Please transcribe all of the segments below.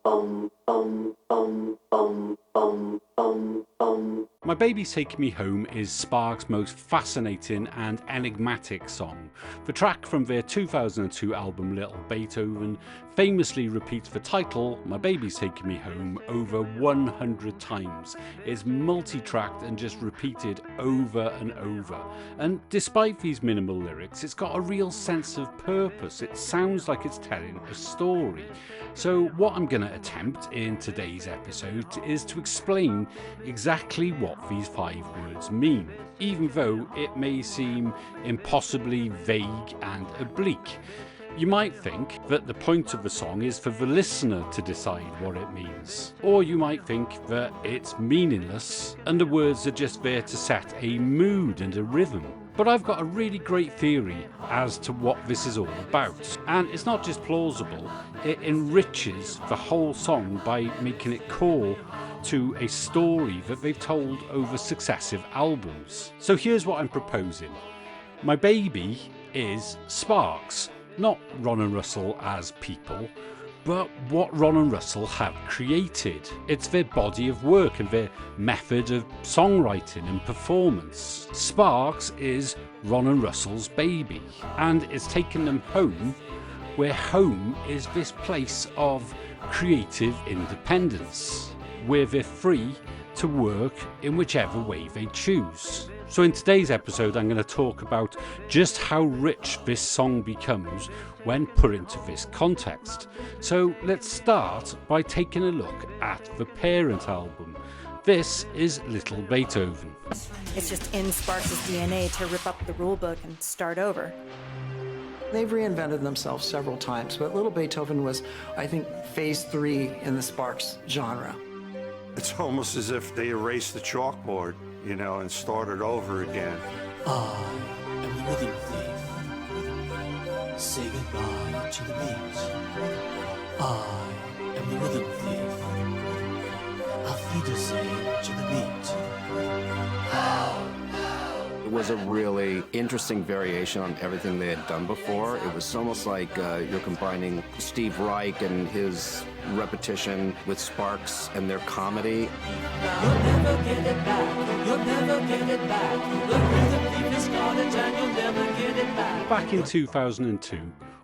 My Baby's Taking Me Home is Sparks' most fascinating and enigmatic song. The track from their 2002 album Lil Beethoven famously repeats the title, My Baby's Taking Me Home, over 100 times. It's multi-tracked and just repeated over and over. And despite these minimal lyrics, it's got a real sense of purpose. It sounds like it's telling a story. So what I'm going to attempt in today's episode is to explain exactly what these 5 words mean, even though it may seem impossibly vague and oblique. You might think that the point of the song is for the listener to decide what it means. Or you might think that it's meaningless and the words are just there to set a mood and a rhythm. But I've got a really great theory as to what this is all about. And it's not just plausible, it enriches the whole song by making it core to a story that they've told over successive albums. So here's what I'm proposing. My Baby is Sparks. Not Ron and Russell as people, but what Ron and Russell have created. It's their body of work and their method of songwriting and performance. Sparks is Ron and Russell's baby, and it's taken them home, where home is this place of creative independence, where they're free to work in whichever way they choose. So in today's episode, I'm going to talk about just how rich this song becomes when put into this context. So let's start by taking a look at the parent album. This is Lil Beethoven. It's just in Sparks' DNA to rip up the rule book and start over. They've reinvented themselves several times, but Lil Beethoven was, I think, phase 3 in the Sparks genre. It's almost as if they erased the chalkboard, and started over again. I am the rhythm thief. Say goodbye to the beat. I am the rhythm thief. Auf Wiedersehen to the beat. It was a really interesting variation on everything they had done before. It was almost like you're combining Steve Reich and his repetition with Sparks and their comedy. You'll never get it back. You'll never get it back. The rhythm thief is garbage and you'll never get it back. Back in 2002,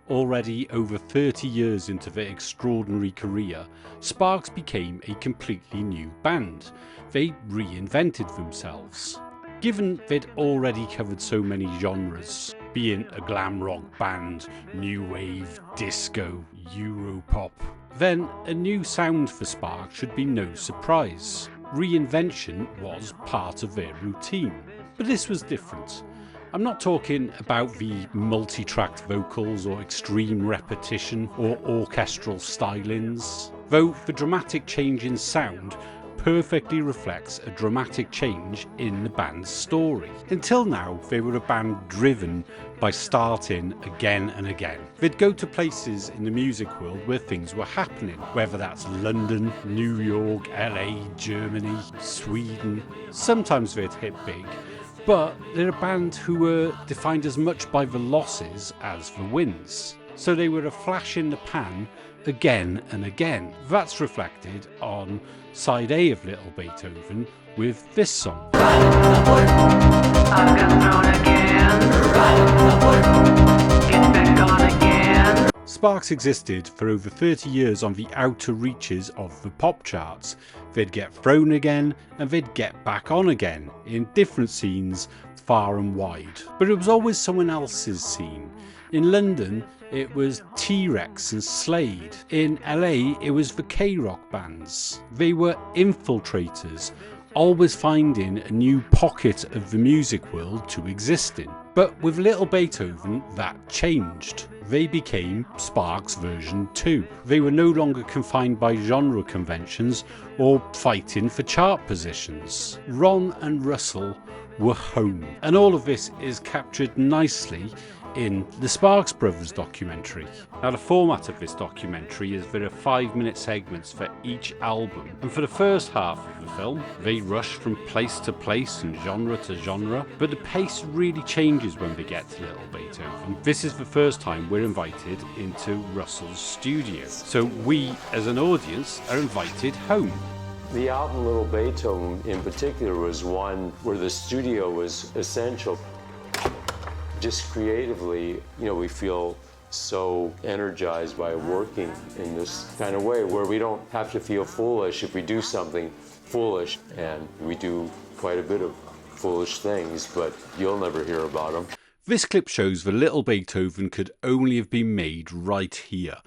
already over 30 years into their extraordinary career, Sparks became a completely new band. They reinvented themselves. Given they'd already covered so many genres, being a glam rock band, new wave, disco, Europop, then a new sound for Sparks should be no surprise. Reinvention was part of their routine. But this was different. I'm not talking about the multi-tracked vocals or extreme repetition or orchestral stylings, though the dramatic change in sound perfectly reflects a dramatic change in the band's story. Until now, they were a band driven by starting again and again. They'd go to places in the music world where things were happening, whether that's London, New York, LA, Germany, Sweden. Sometimes they'd hit big, but they're a band who were defined as much by the losses as the wins. So they were a flash in the pan again and again. That's reflected on side A of Lil Beethoven with this song. I've got thrown again. Get back on again. Sparks existed for over 30 years on the outer reaches of the pop charts. They'd get thrown again and they'd get back on again in different scenes far and wide. But it was always someone else's scene. In London, it was T-Rex and Slade. In LA, it was the K-rock bands. They were infiltrators, always finding a new pocket of the music world to exist in. But with Lil Beethoven, that changed. They became Sparks version 2. They were no longer confined by genre conventions or fighting for chart positions. Ron and Russell were home. And all of this is captured nicely in the Sparks Brothers documentary. Now the format of this documentary is there are 5-minute segments for each album, and for the first half of the film they rush from place to place and genre to genre, but the pace really changes when they get to Little Beethoven. This is the first time we're invited into Russell's studio, so we as an audience are invited home. The album Little Beethoven in particular was one where the studio was essential. Just creatively, we feel so energized by working in this kind of way where we don't have to feel foolish if we do something foolish, and we do quite a bit of foolish things, but you'll never hear about them. This clip shows that Little Beethoven could only have been made right here.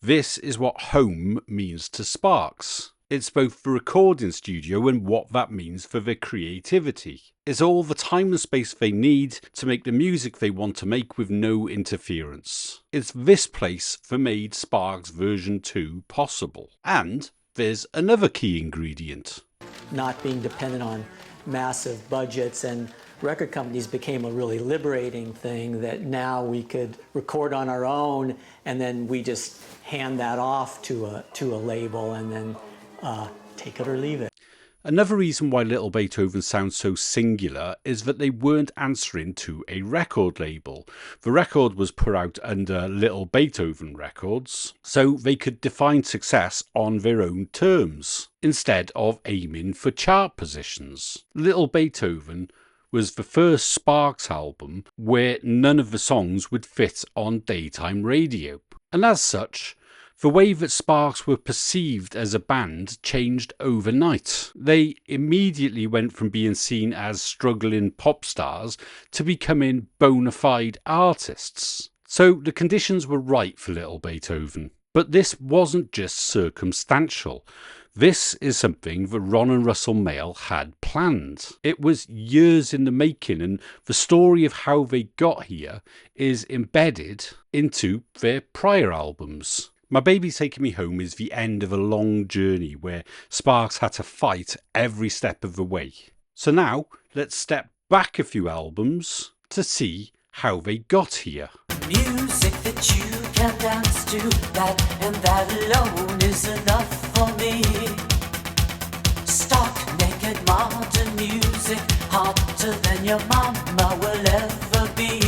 This is what home means to Sparks. It's both the recording studio and what that means for their creativity. It's all the time and space they need to make the music they want to make with no interference. It's this place that made Sparks version 2 possible. And there's another key ingredient. Not being dependent on massive budgets, and record companies became a really liberating thing that now we could record on our own and then we just hand that off to a label and then take it or leave it. Another reason why Little Beethoven sounds so singular is that they weren't answering to a record label. The record was put out under Little Beethoven Records, so they could define success on their own terms, instead of aiming for chart positions. Little Beethoven was the first Sparks album where none of the songs would fit on daytime radio, and as such, the way that Sparks were perceived as a band changed overnight. They immediately went from being seen as struggling pop stars to becoming bona fide artists. So the conditions were right for Little Beethoven. But this wasn't just circumstantial. This is something that Ron and Russell Mael had planned. It was years in the making, and the story of how they got here is embedded into their prior albums. My Baby's Taking Me Home is the end of a long journey where Sparks had to fight every step of the way. So now, let's step back a few albums to see how they got here. Music that you can dance to, that and that alone is enough for me. Stark, naked, modern music, hotter than your mama will ever be.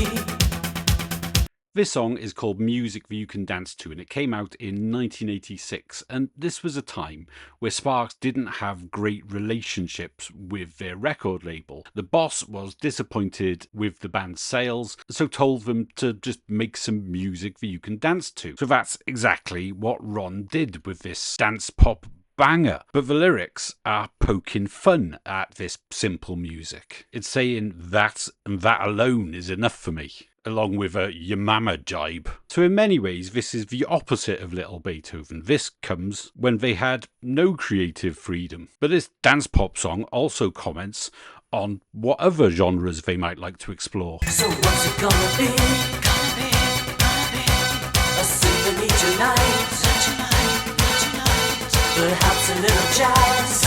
This song is called Music That You Can Dance To, and it came out in 1986, and this was a time where Sparks didn't have great relationships with their record label. The boss was disappointed with the band's sales, so told them to just make some music that you can dance to. So that's exactly what Ron did with this dance pop banger. But the lyrics are poking fun at this simple music. It's saying that and that alone is enough for me, along with a your mama jibe. So in many ways, this is the opposite of Little Beethoven. This comes when they had no creative freedom. But this dance pop song also comments on what other genres they might like to explore. So what's it gonna be? A symphony tonight. Perhaps a little jazz.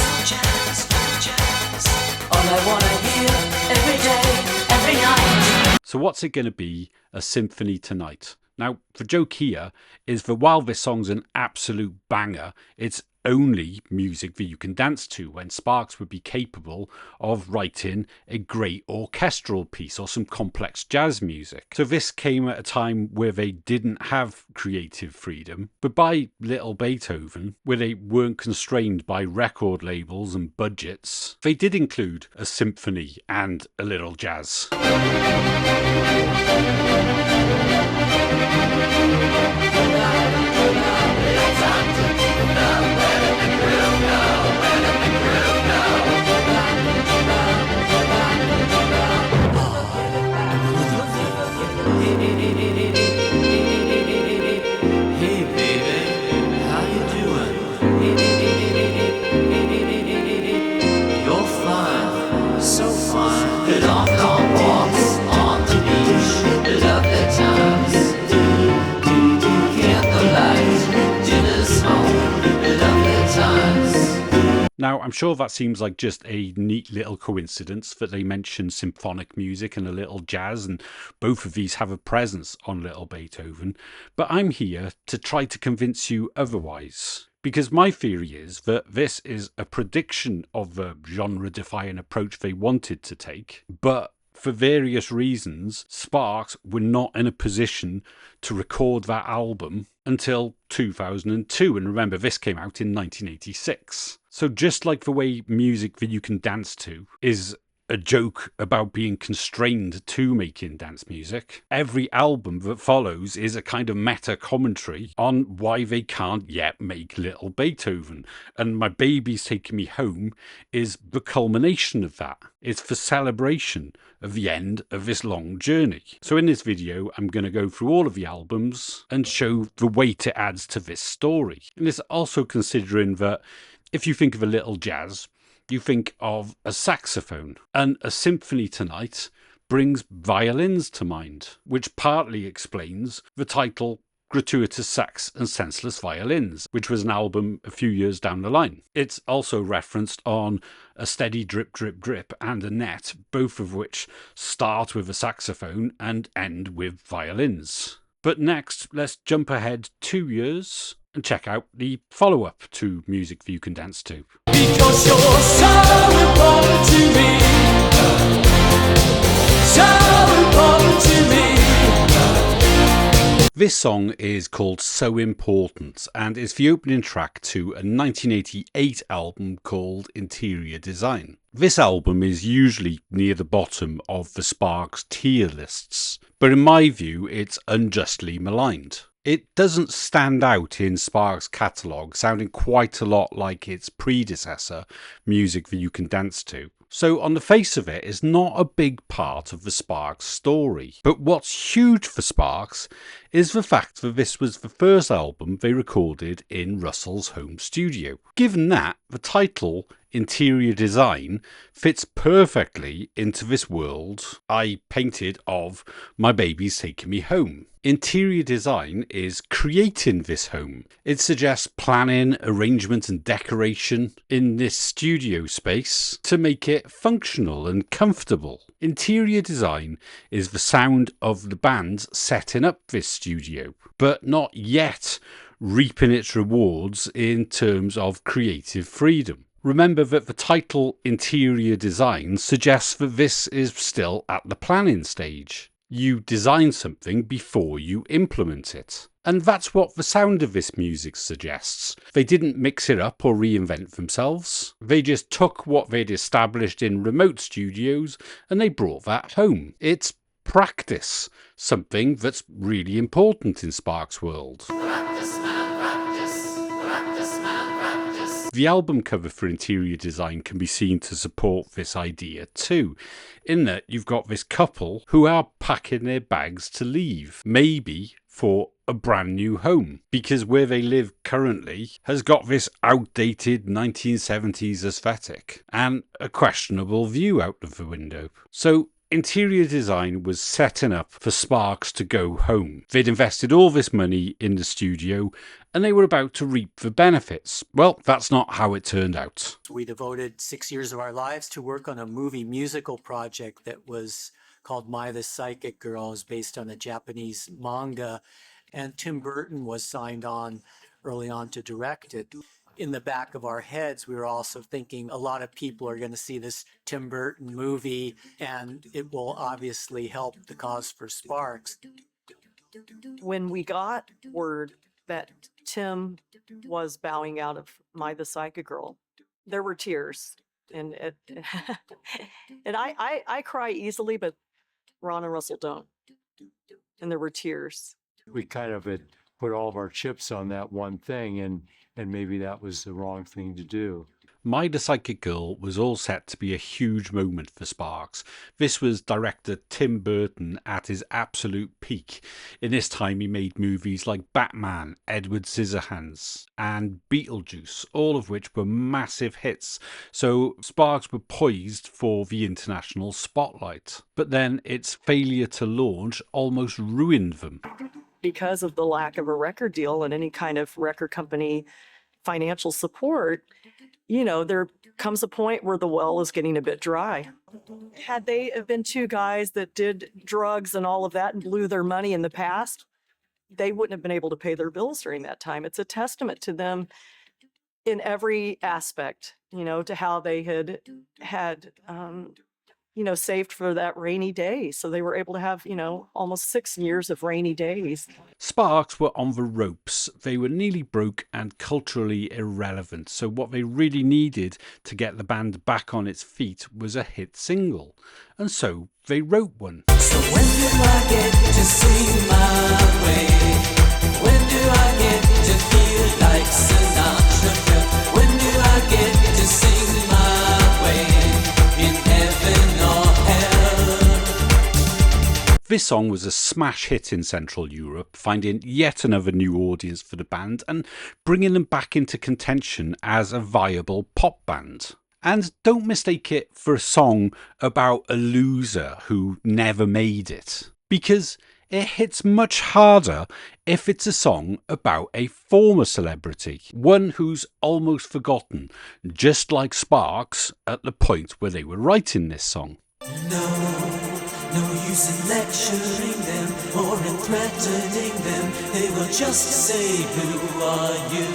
All I wanna hear every day, every night. So what's it going to be? A symphony tonight. Now, the joke here is that while this song's an absolute banger, it's only music that you can dance to, when Sparks would be capable of writing a great orchestral piece or some complex jazz music. So this came at a time where they didn't have creative freedom, but by Little Beethoven, where they weren't constrained by record labels and budgets, they did include a symphony and a little jazz. Now, I'm sure that seems like just a neat little coincidence that they mention symphonic music and a little jazz, and both of these have a presence on Little Beethoven, but I'm here to try to convince you otherwise. Because my theory is that this is a prediction of the genre-defying approach they wanted to take, but for various reasons, Sparks were not in a position to record that album until 2002. And remember, this came out in 1986. So just like the way music that you can dance to is a joke about being constrained to making dance music, every album that follows is a kind of meta commentary on why they can't yet make Little Beethoven. And My Baby's Taking Me Home is the culmination of that. It's the celebration of the end of this long journey. So in this video, I'm going to go through all of the albums and show the weight it adds to this story. And it's also considering that if you think of a little jazz, you think of a saxophone, and a symphony tonight brings violins to mind, which partly explains the title Gratuitous Sax and Senseless Violins, which was an album a few years down the line. It's also referenced on A Steady Drip Drip Drip and A Net, both of which start with a saxophone and end with violins. But next, let's jump ahead 2 years and check out the follow-up to Music That You Can Dance To. Because you're so important to me, so important to me. This song is called So Important and is the opening track to a 1988 album called Interior Design. This album is usually near the bottom of the Sparks tier lists, but in my view it's unjustly maligned. It doesn't stand out in Sparks' catalogue, sounding quite a lot like its predecessor, Music That You Can Dance To. So on the face of it, it's not a big part of the Sparks story. But what's huge for Sparks is the fact that this was the first album they recorded in Russell's home studio. Given that, the title Interior Design fits perfectly into this world I painted of My Baby's Taking Me Home. Interior design is creating this home. It suggests planning, arrangement and decoration in this studio space to make it functional and comfortable. Interior design is the sound of the band setting up this studio, but not yet reaping its rewards in terms of creative freedom. Remember that the title Interior Design suggests that this is still at the planning stage. You design something before you implement it. And that's what the sound of this music suggests. They didn't mix it up or reinvent themselves. They just took what they'd established in remote studios and they brought that home. It's practice, something that's really important in Sparks' world. The album cover for Interior Design can be seen to support this idea too, in that you've got this couple who are packing their bags to leave, maybe for a brand new home, because where they live currently has got this outdated 1970s aesthetic and a questionable view out of the window. So Interior Design was setting up for Sparks to go home. They'd invested all this money in the studio and they were about to reap the benefits. Well, that's not how it turned out. We devoted 6 years of our lives to work on a movie musical project that was called My the Psychic Girl. It was based on a Japanese manga, and Tim Burton was signed on early on to direct it. In the back of our heads, we were also thinking a lot of people are going to see this Tim Burton movie and it will obviously help the cause for Sparks. When we got word that Tim was bowing out of My the Psychic Girl, there were tears. And and I cry easily, but Ron and Russell don't. And there were tears. We kind of had put all of our chips on that one thing, and maybe that was the wrong thing to do. My the Psychic Girl was all set to be a huge moment for Sparks. This was director Tim Burton at his absolute peak. In this time he made movies like Batman, Edward Scissorhands and Beetlejuice, all of which were massive hits. So Sparks were poised for the international spotlight. But then its failure to launch almost ruined them. Because of the lack of a record deal, and any kind of record company financial support, you know, there comes a point where the well is getting a bit dry. Had they have been two guys that did drugs and all of that and blew their money in the past, they wouldn't have been able to pay their bills during that time. It's a testament to them in every aspect, you know, to how they had you know, saved for that rainy day. So they were able to have, you know, almost 6 years of rainy days. Sparks were on the ropes. They were nearly broke and culturally irrelevant. So what they really needed to get the band back on its feet was a hit single. And so they wrote one. So when do I get to sing my way? When do I get to feel like Sinatra? When do I get to sing my way? In heaven or hell? This song was a smash hit in Central Europe, finding yet another new audience for the band and bringing them back into contention as a viable pop band. And don't mistake it for a song about a loser who never made it, because it hits much harder if it's a song about a former celebrity, one who's almost forgotten, just like Sparks at the point where they were writing this song. No use in lecturing them or in threatening them. They will just say, who are you?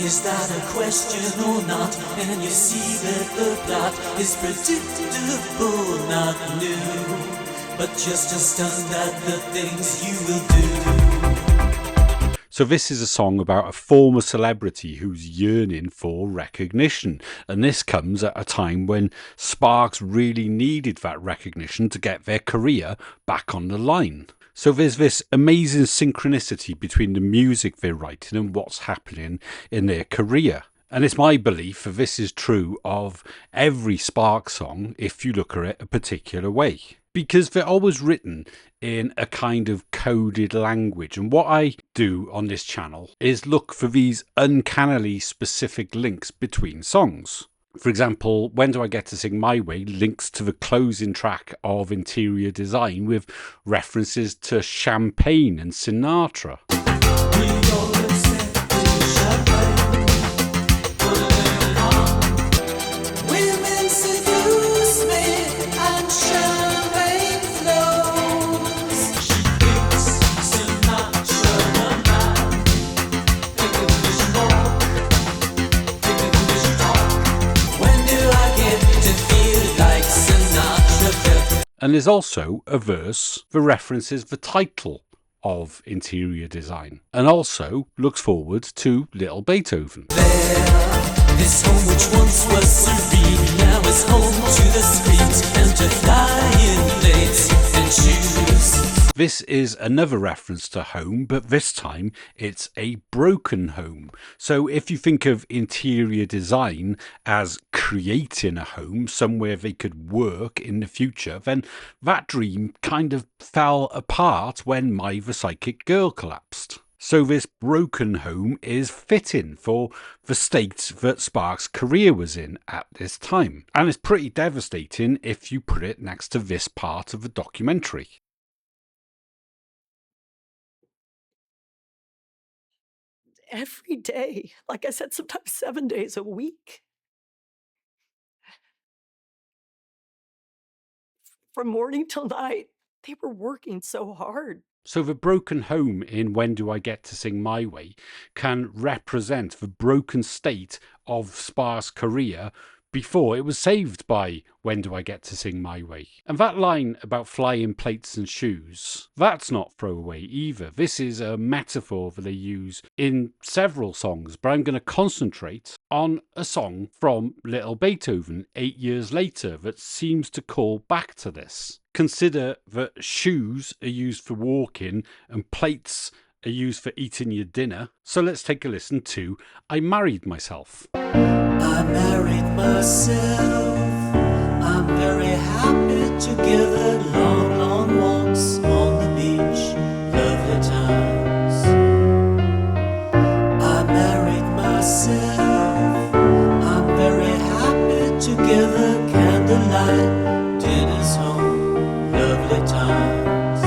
Is that a question or not? And you see that the plot is predictable, not new, but just astounded at the things you will do. So this is a song about a former celebrity who's yearning for recognition. And this comes at a time when Sparks really needed that recognition to get their career back on the line. So there's this amazing synchronicity between the music they're writing and what's happening in their career. And it's my belief that this is true of every Sparks song if you look at it a particular way. Because they're always written in a kind of coded language. And what I do on this channel is look for these uncannily specific links between songs. For example, When Do I Get to Sing My Way links to the closing track of Interior Design with references to champagne and Sinatra. And there's also a verse that references the title of Interior Design and also looks forward to Lil Beethoven. This home which once was serene now is home to the streets and to flying plates and shoes. This is another reference to home, but this time it's a broken home. So if you think of interior design as creating a home, somewhere they could work in the future, then that dream kind of fell apart when My the Psychic Girl collapsed. So this broken home is fitting for the state that Sparks' career was in at this time. And it's pretty devastating if you put it next to this part of the documentary. Every day, like I said, sometimes 7 days a week. From morning till night, they were working so hard. So the broken home in When Do I Get to Sing My Way can represent the broken state of Sparks' career before it was saved by When Do I Get to Sing My Way. And that line about flying plates and shoes, that's not throwaway either. This is a metaphor that they use in several songs, but I'm going to concentrate on a song from Lil Beethoven 8 years later that seems to call back to this. Consider that shoes are used for walking and plates are used for eating your dinner. So let's take a listen to I Married Myself. I married myself. I'm very happy together. Long, long walks on the beach. Lovely times. I married myself. I'm very happy together. Candlelight, dinner's home. Lovely times.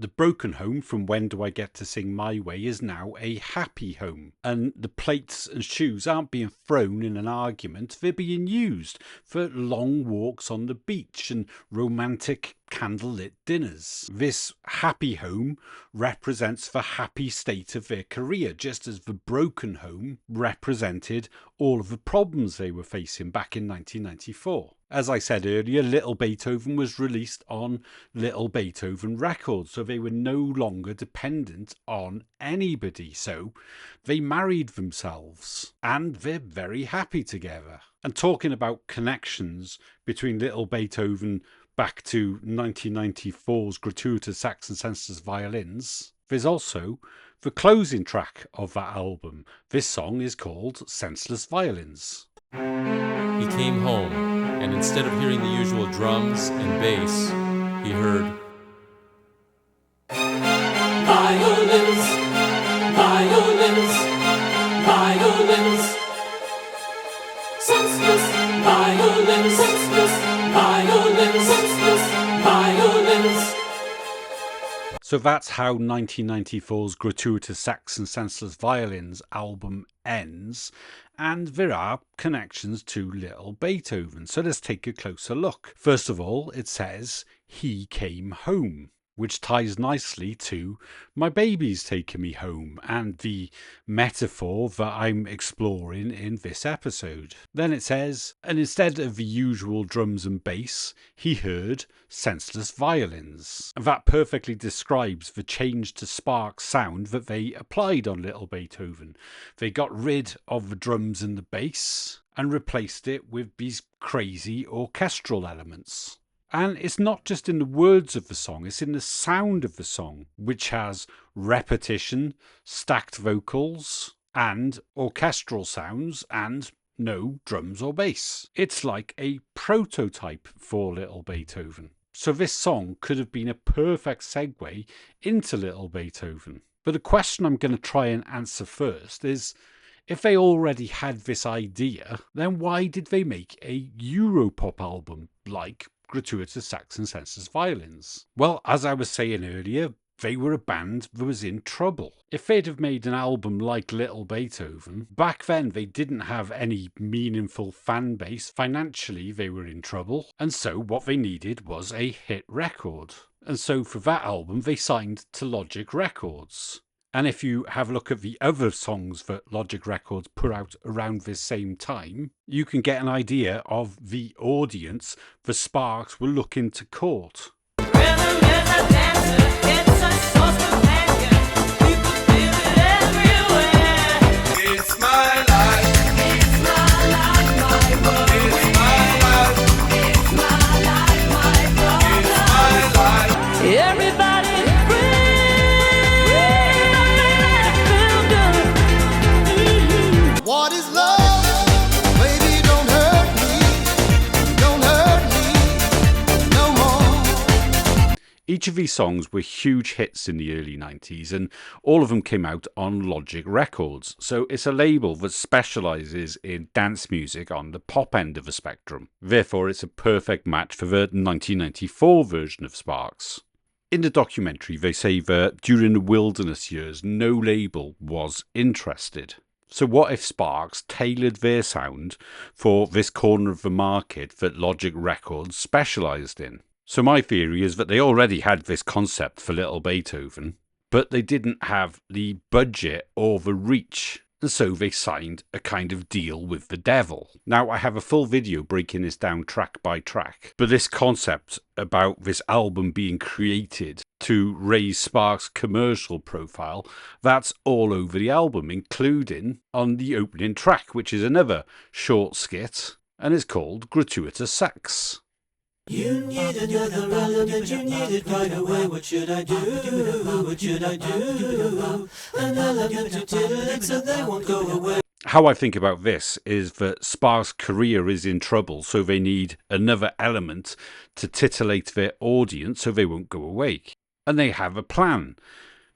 The broken home from When Do I Get to Sing My Way is now a happy home, and the plates and shoes aren't being thrown in an argument, they're being used for long walks on the beach and romantic candlelit dinners. This happy home represents the happy state of their career, just as the broken home represented all of the problems they were facing back in 1994. As I said earlier, Little Beethoven was released on Little Beethoven Records, so they were no longer dependent on anybody. So they married themselves, and they're very happy together. And talking about connections between Little Beethoven back to 1994's Gratuitous Sax and Senseless Violins, there's also the closing track of that album. This song is called Senseless Violins. He came home, and instead of hearing the usual drums and bass, he heard Violins, violins, violins. Senseless violins, senseless violins, senseless violins. So that's how 1994's Gratuitous Sax and Senseless Violins album ends, and there are connections to Little Beethoven. So let's take a closer look. First of all, it says, he came home, which ties nicely to My Baby's Taking Me Home and the metaphor that I'm exploring in this episode. Then it says, and instead of the usual drums and bass, he heard senseless violins. And that perfectly describes the change to SPARKS sound that they applied on Little Beethoven. They got rid of the drums and the bass and replaced it with these crazy orchestral elements. And it's not just in the words of the song, it's in the sound of the song, which has repetition, stacked vocals, and orchestral sounds, and no drums or bass. It's like a prototype for Little Beethoven. So this song could have been a perfect segue into Little Beethoven. But the question I'm going to try and answer first is, if they already had this idea, then why did they make a Europop album like Gratuitous Sax and Senseless Violins? Well, as I was saying earlier, they were a band that was in trouble. If they'd have made an album like Little Beethoven, back then they didn't have any meaningful fan base. Financially, they were in trouble, and so what they needed was a hit record. And so for that album, they signed to Logic Records. And if you have a look at the other songs that Logic Records put out around this same time, you can get an idea of the audience the SPARKS were looking to court. Each of these songs were huge hits in the early 90s, and all of them came out on Logic Records. So it's a label that specialises in dance music on the pop end of the spectrum. Therefore, it's a perfect match for the 1994 version of SPARKS. In the documentary, they say that during the wilderness years, no label was interested. So what if SPARKS tailored their sound for this corner of the market that Logic Records specialised in? So my theory is that they already had this concept for Little Beethoven, but they didn't have the budget or the reach, and so they signed a kind of deal with the devil. Now, I have a full video breaking this down track by track, but this concept about this album being created to raise SPARKS' commercial profile, that's all over the album, including on the opening track, which is another short skit, and it's called Gratuitous Sax. You need another element, you need it right away. What should I do? What should I do? An element to titillate so they won't go away. How I think about this is that SPARKS' career is in trouble, so they need another element to titillate their audience so they won't go away. And they have a plan.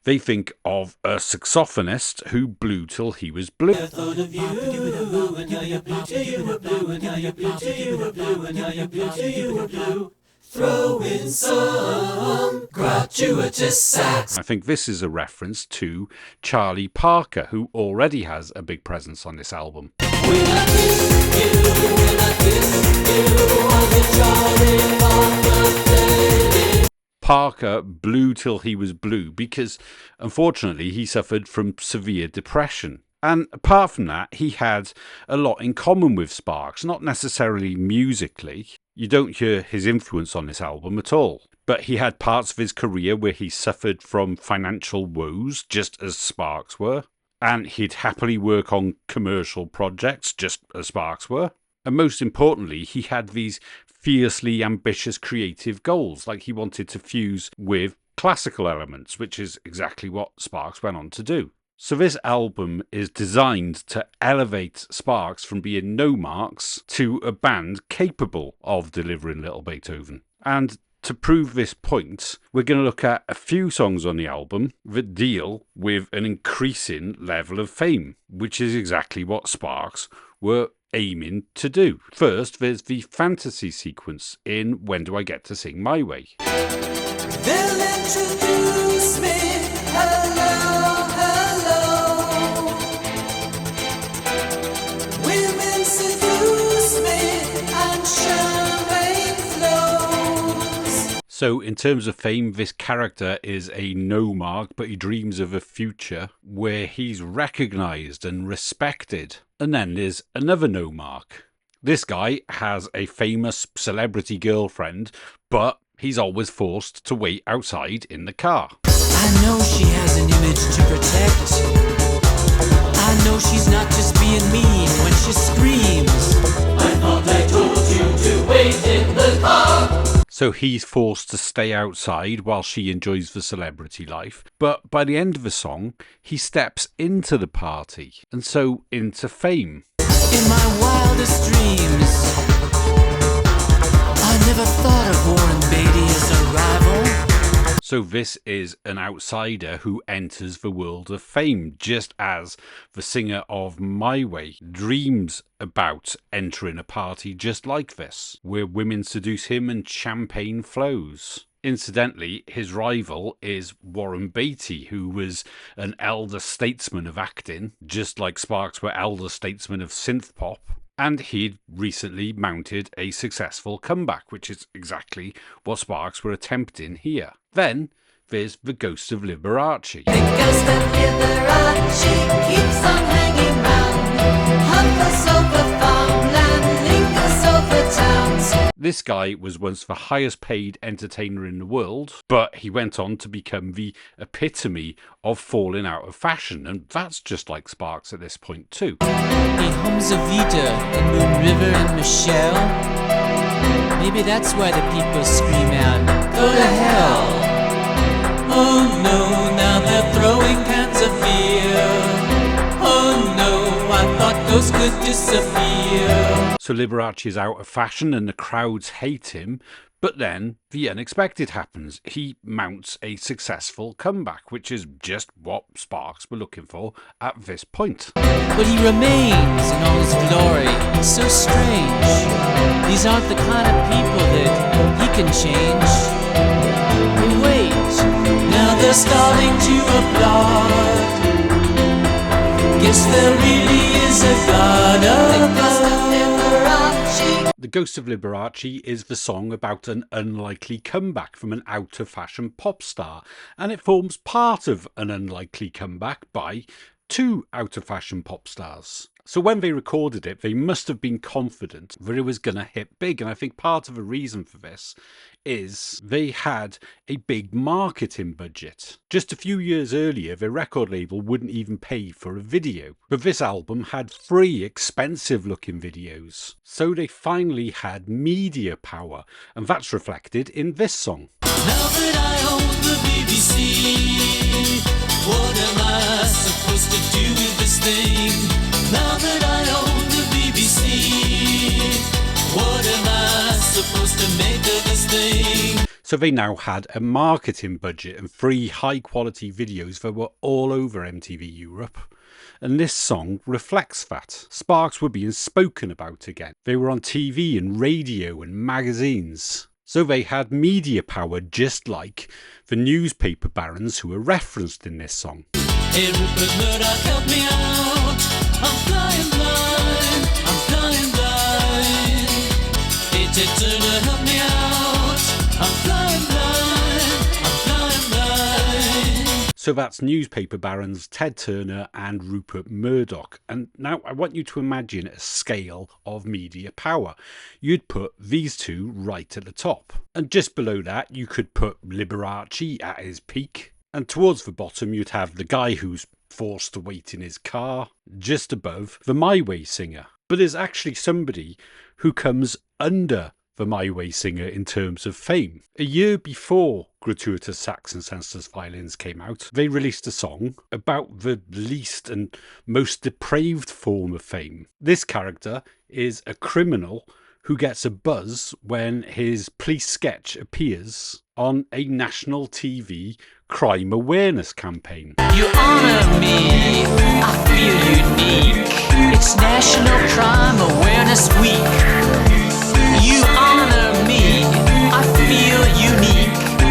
They think of a saxophonist who blew till he was blue. I thought of you, and how you blew till you were blue, and how you blew till you were blue, and how you blew till you were blue. Throw in some gratuitous sax. I think this is a reference to Charlie Parker, who already has a big presence on this album. When I kiss you, when I kiss you on the Charlie Parker day. Parker blew till he was blue because, unfortunately, he suffered from severe depression. And apart from that, he had a lot in common with Sparks, not necessarily musically. You don't hear his influence on this album at all. But he had parts of his career where he suffered from financial woes, just as Sparks were. And he'd happily work on commercial projects, just as Sparks were. And most importantly, he had these fiercely ambitious creative goals, like he wanted to fuse with classical elements, which is exactly what Sparks went on to do. So this album is designed to elevate Sparks from being no marks to a band capable of delivering Little Beethoven. And to prove this point, we're going to look at a few songs on the album that deal with an increasing level of fame, which is exactly what Sparks were aiming to do. First, there's the fantasy sequence in When Do I Get to Sing My Way? They'll introduce me. Hello, hello. Women seduce me and champagne flows. So in terms of fame, this character is a no mark, but he dreams of a future where he's recognised and respected. And then there's another no mark. This guy has a famous celebrity girlfriend, but he's always forced to wait outside in the car. I know she has an image to protect. I know she's not just being mean when she screams. I thought I told you to wait in the car. So he's forced to stay outside while she enjoys the celebrity life. But by the end of the song, he steps into the party, and so into fame. In my wildest dreams, I never thought of Warren Beatty as a rival. So this is an outsider who enters the world of fame, just as the singer of My Way dreams about entering a party just like this, where women seduce him and champagne flows. Incidentally, his rival is Warren Beatty, who was an elder statesman of acting, just like Sparks were elder statesmen of synth pop. And he'd recently mounted a successful comeback, which is exactly what Sparks were attempting here. Then there's the Ghost of Liberace. The ghost of Liberace keeps on hanging round. Hovers over farmland, lingers over towns. This guy was once the highest paid entertainer in the world, but he went on to become the epitome of falling out of fashion, and that's just like Sparks at this point too. He hums a Vita in Moon River and Michelle. Maybe that's why the people scream out, go to hell. Oh no, now they're throwing cans of beer. Oh no, I thought those could disappear. So Liberace is out of fashion and the crowds hate him, but then the unexpected happens. He mounts a successful comeback, which is just what Sparks were looking for at this point. But he remains in all his glory. It's so strange. These aren't the kind of people that he can change. But wait, now they're starting to applaud. Guess there really is a God above. The Ghost of Liberace is the song about an unlikely comeback from an out-of-fashion pop star, and it forms part of an unlikely comeback by two out-of-fashion pop stars. So when they recorded it, they must have been confident that it was going to hit big, and I think part of the reason for this is they had a big marketing budget. Just a few years earlier, the record label wouldn't even pay for a video, but this album had 3 expensive-looking videos. So they finally had media power, and that's reflected in this song. Now that I own the BBC, what am I supposed to do with this thing? Now that I own the BBC, what am I supposed to make of this thing? So they now had a marketing budget and 3 high-quality videos that were all over MTV Europe. And this song reflects that. Sparks were being spoken about again. They were on TV and radio and magazines. So they had media power just like the newspaper barons who are referenced in this song. Hey, Rupert Murdoch, help me out. I'm flying blind. I'm flying blind. Hey, Ted Turner, help me out. I'm flying blind. I'm flying blind. So that's newspaper barons Ted Turner and Rupert Murdoch. And now I want you to imagine a scale of media power. You'd put these two right at the top. And just below that, you could put Liberace at his peak. And towards the bottom, you'd have the guy who's forced to wait in his car. Just above, the My Way singer. But there's actually somebody who comes under the My Way singer in terms of fame. A year before Gratuitous Sax and Senseless Violins came out, they released a song about the least and most depraved form of fame. This character is a criminal who gets a buzz when his police sketch appears on a national TV crime awareness campaign. You honor me, I feel unique. It's National Crime Awareness Week. You honor me, I feel unique.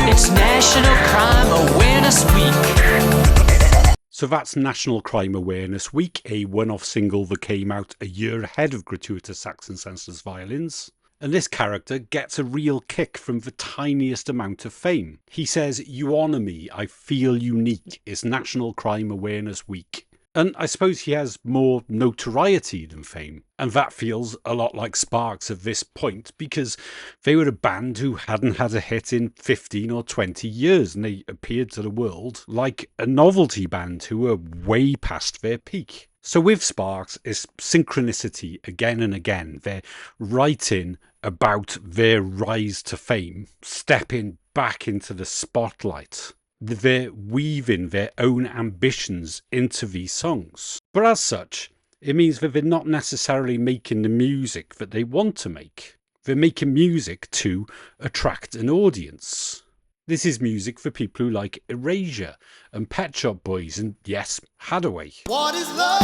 It's National Crime Awareness Week. So that's National Crime Awareness Week, a one-off single that came out a year ahead of Gratuitous Sax and Senseless Violins. And this character gets a real kick from the tiniest amount of fame. He says, "You honour me, I feel unique. It's National Crime Awareness Week." And I suppose he has more notoriety than fame. And that feels a lot like Sparks at this point, because they were a band who hadn't had a hit in 15 or 20 years, and they appeared to the world like a novelty band who were way past their peak. So with Sparks, it's synchronicity again and again. They're writing about their rise to fame, stepping back into the spotlight. They're weaving their own ambitions into these songs. But as such, it means that they're not necessarily making the music that they want to make. They're making music to attract an audience. This is music for people who like Erasure and Pet Shop Boys and, yes, Hathaway. What is love?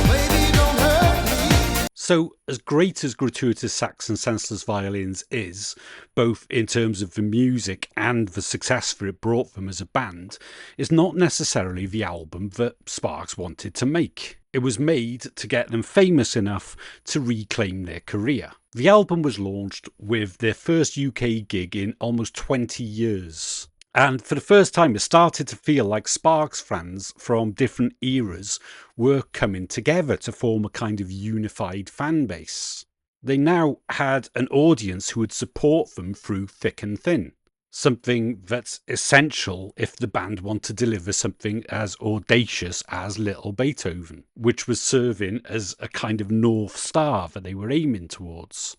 Baby, don't hurt me. So, as great as Gratuitous Sax and Senseless Violins is, both in terms of the music and the success that it brought them as a band, is not necessarily the album that Sparks wanted to make. It was made to get them famous enough to reclaim their career. The album was launched with their first UK gig in almost 20 years. And for the first time, it started to feel like Sparks fans from different eras were coming together to form a kind of unified fan base. They now had an audience who would support them through thick and thin. Something that's essential if the band want to deliver something as audacious as Lil Beethoven, which was serving as a kind of North Star that they were aiming towards.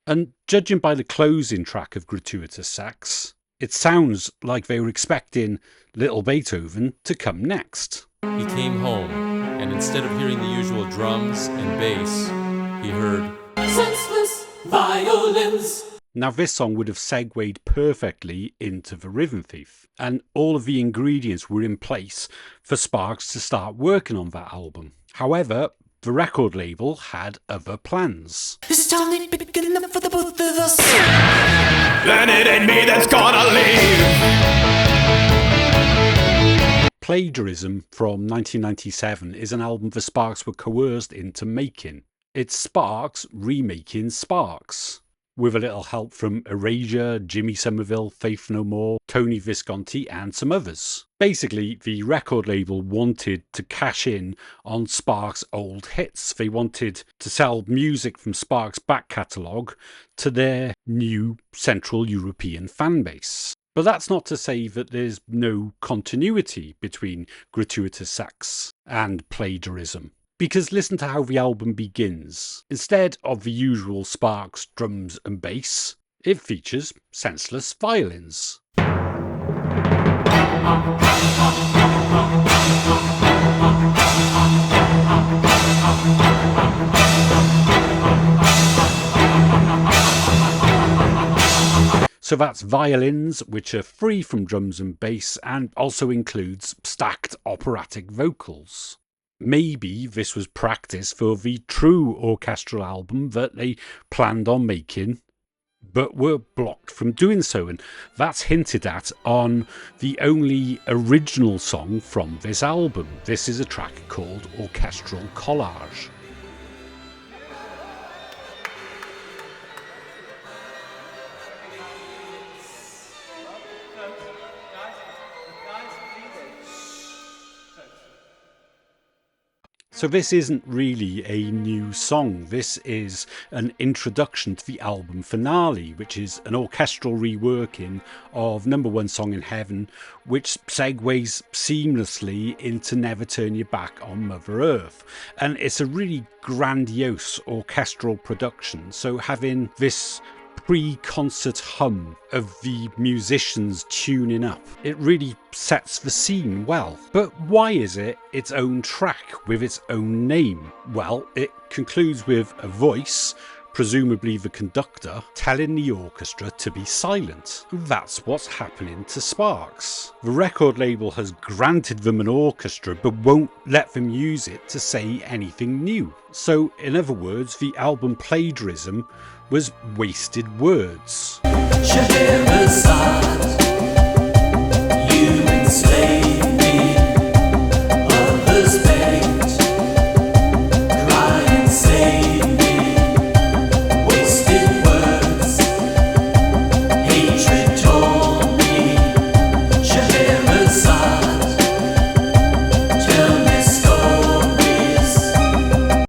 And judging by the closing track of Gratuitous Sax, it sounds like they were expecting Lil Beethoven to come next. He came home, and instead of hearing the usual drums and bass, he heard Senseless violins. Now this song would have segued perfectly into The Rhythm Thief, and all of the ingredients were in place for Sparks to start working on that album. However, the record label had other plans. This time they big enough for the both of us. Then it ain't me that's gonna leave. Plagiarism from 1997 is an album the Sparks were coerced into making. It's Sparks remaking Sparks, with a little help from Erasure, Jimmy Somerville, Faith No More, Tony Visconti and some others. Basically, the record label wanted to cash in on Sparks' old hits. They wanted to sell music from Sparks' back catalogue to their new Central European fan base. But that's not to say that there's no continuity between Gratuitous Sax and Plagiarism. Because listen to how the album begins. Instead of the usual Sparks drums and bass, it features senseless violins. So that's violins, which are free from drums and bass and also includes stacked operatic vocals. Maybe this was practice for the true orchestral album that they planned on making but were blocked from doing so, and that's hinted at on the only original song from this album. This is a track called Orchestral Collage. So this isn't really a new song, this is an introduction to the album finale, which is an orchestral reworking of number one song in Heaven, which segues seamlessly into Never Turn Your Back on Mother Earth. And it's a really grandiose orchestral production, so having this pre-concert hum of the musicians tuning up, it really sets the scene well. But why is it its own track with its own name? Well, it concludes with a voice, presumably the conductor, telling the orchestra to be silent. That's what's happening to Sparks. The record label has granted them an orchestra but won't let them use it to say anything new. So in other words, the album Plagiarism was wasted words. Scheherazade, you enslave me. Others begged, crying, save me. Wasted words, hatred tore me. Scheherazade, tell me stories.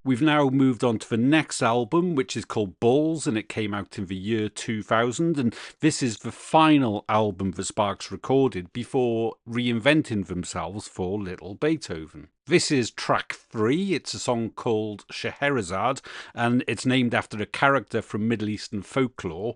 We've now moved on to the next album, which is called Balls, and it came out in the year 2000, and this is the final album that Sparks recorded before reinventing themselves for Little Beethoven. This is track 3, it's a song called Scheherazade, and it's named after a character from Middle Eastern folklore,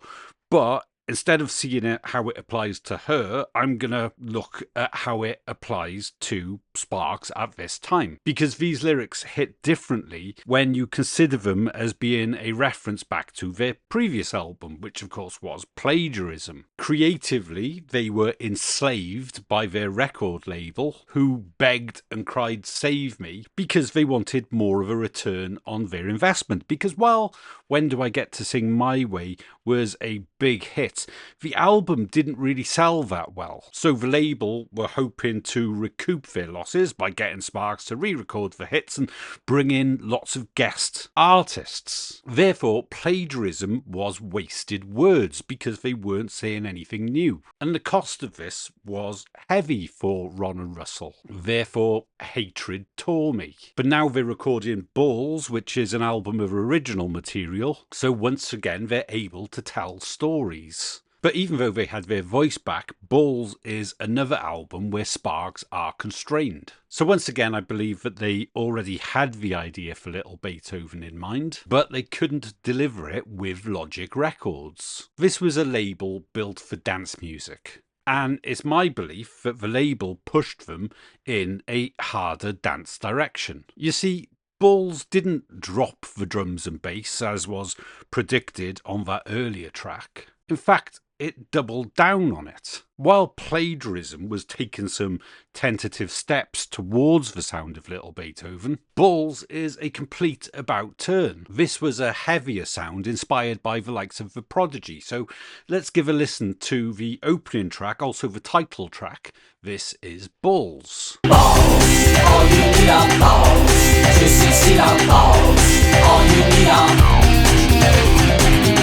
but instead of seeing it how it applies to her, I'm going to look at how it applies to Sparks at this time. Because these lyrics hit differently when you consider them as being a reference back to their previous album, which of course was Plagiarism. Creatively, they were enslaved by their record label, who begged and cried save me, because they wanted more of a return on their investment. Because while When Do I Get to Sing My Way was a big hit, the album didn't really sell that well. So the label were hoping to recoup their losses by getting Sparks to re-record the hits and bring in lots of guest artists. Therefore, Plagiarism was wasted words because they weren't saying anything new. And the cost of this was heavy for Ron and Russell. Therefore, hatred tore me. But now they're recording Balls, which is an album of original material. So once again, they're able to tell stories. But even though they had their voice back, Balls is another album where Sparks are constrained. So once again, I believe that they already had the idea for Little Beethoven in mind, but they couldn't deliver it with Logic Records. This was a label built for dance music. And it's my belief that the label pushed them in a harder dance direction. You see, Balls didn't drop the drums and bass as was predicted on that earlier track. In fact, it doubled down on it. While Plagiarism was taking some tentative steps towards the sound of Little Beethoven, Balls is a complete about turn. This was a heavier sound inspired by the likes of The Prodigy, so let's give a listen to the opening track, also the title track. This is Balls. Balls, all you need are balls. To succeed are balls, all you need are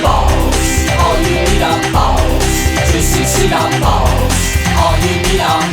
balls. All you need are balls. To succeed are balls, all you need are.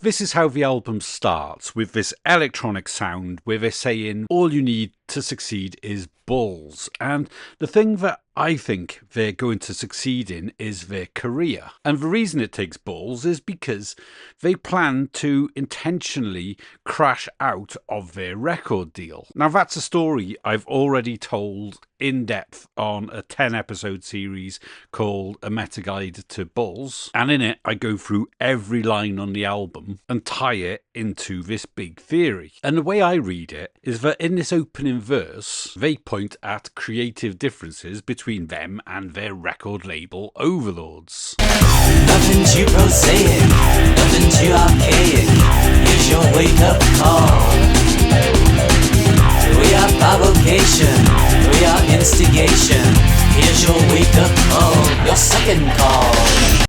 This is how the album starts, with this electronic sound where they're saying all you need to succeed is balls. And the thing that I think they're going to succeed in is their career. And the reason it takes balls is because they plan to intentionally crash out of their record deal. Now that's a story I've already told in depth on a 10-episode series called A Meta Guide to Balls. And in it, I go through every line on the album and tie it into this big theory. And the way I read it is that in this opening verse, they point at creative differences between them and their record label overlords. Nothing too prosaic, nothing too archaic. Here's your wake-up call. We are provocation, we are instigation. Here's your wake-up call, your second call.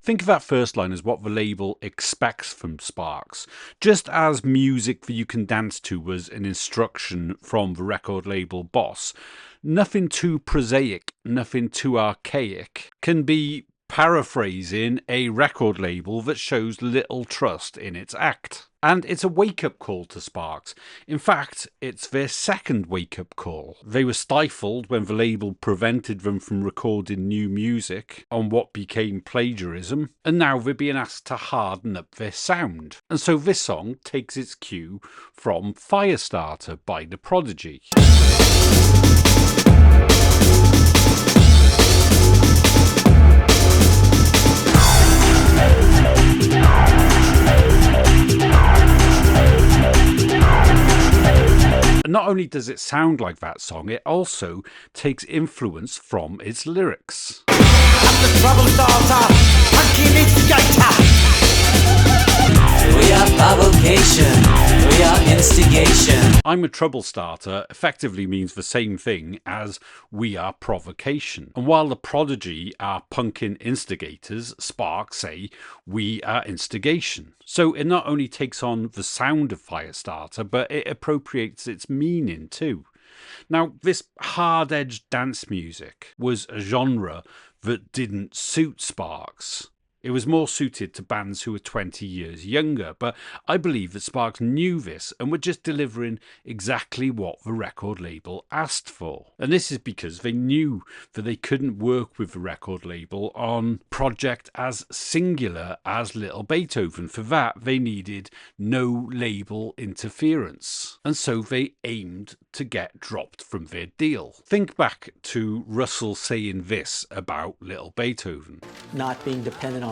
Think of that first line as what the label expects from Sparks. Just as music that you can dance to was an instruction from the record label boss, nothing too prosaic, nothing too archaic can be paraphrasing a record label that shows little trust in its act. And it's a wake-up call to Sparks. In fact, it's their second wake-up call. They were stifled when the label prevented them from recording new music on what became Plagiarism, and now they're being asked to harden up their sound. And so this song takes its cue from Firestarter by The Prodigy. Not only does it sound like that song, it also takes influence from its lyrics. I'm the trouble starter, punky instigator. We are provocation, we are instigation. I'm a trouble starter effectively means the same thing as we are provocation. And while the Prodigy are punkin instigators, Sparks say we are instigation. So it not only takes on the sound of Firestarter, but it appropriates its meaning too. Now, this hard-edged dance music was a genre that didn't suit Sparks. It was more suited to bands who were 20 years younger, but I believe that Sparks knew this and were just delivering exactly what the record label asked for. And this is because they knew that they couldn't work with the record label on a project as singular as Lil Beethoven. For that, they needed no label interference. And so they aimed to get dropped from their deal. Think back to Russell saying this about Lil Beethoven. Not being dependent on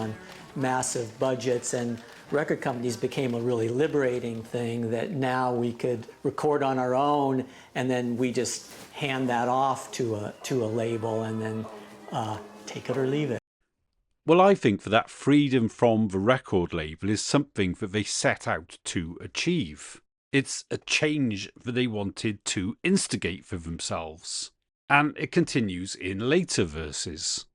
massive budgets, and record companies became a really liberating thing that now we could record on our own and then we just hand that off to a label and then take it or leave it. Well, I think that freedom from the record label is something that they set out to achieve. It's a change that they wanted to instigate for themselves. And it continues in later verses.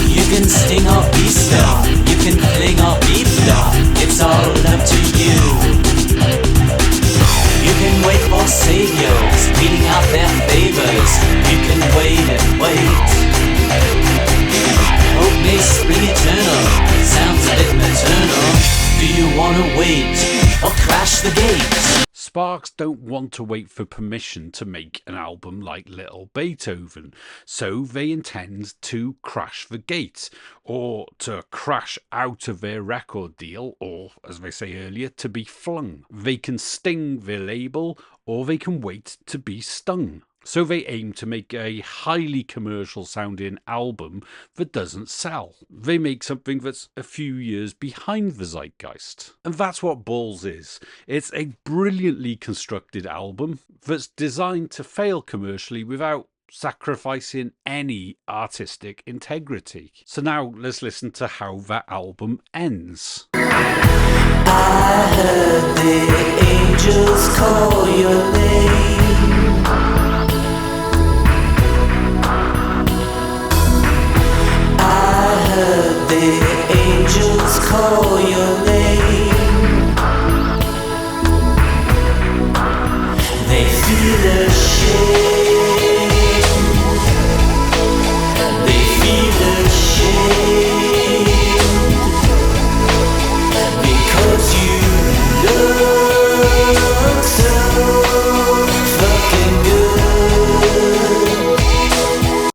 You can sting or be stung, you can fling or be flung, it's all up to you. You can wait for saviors, beating out their favors, you can wait and wait. Hope may spring eternal, sounds a bit maternal, do you wanna wait or crash the gate? Sparks don't want to wait for permission to make an album like Lil Beethoven, so they intend to crash the gate, or to crash out of their record deal, or, as they say earlier, to be flung. They can sting their label, or they can wait to be stung. So they aim to make a highly commercial sounding album that doesn't sell. They make something that's a few years behind the zeitgeist. And that's what Balls is. It's a brilliantly constructed album that's designed to fail commercially without sacrificing any artistic integrity. So now let's listen to how that album ends. I heard the angels call your name. I heard the angels call your name. They feel ashamed. They feel ashamed because you look so fucking good.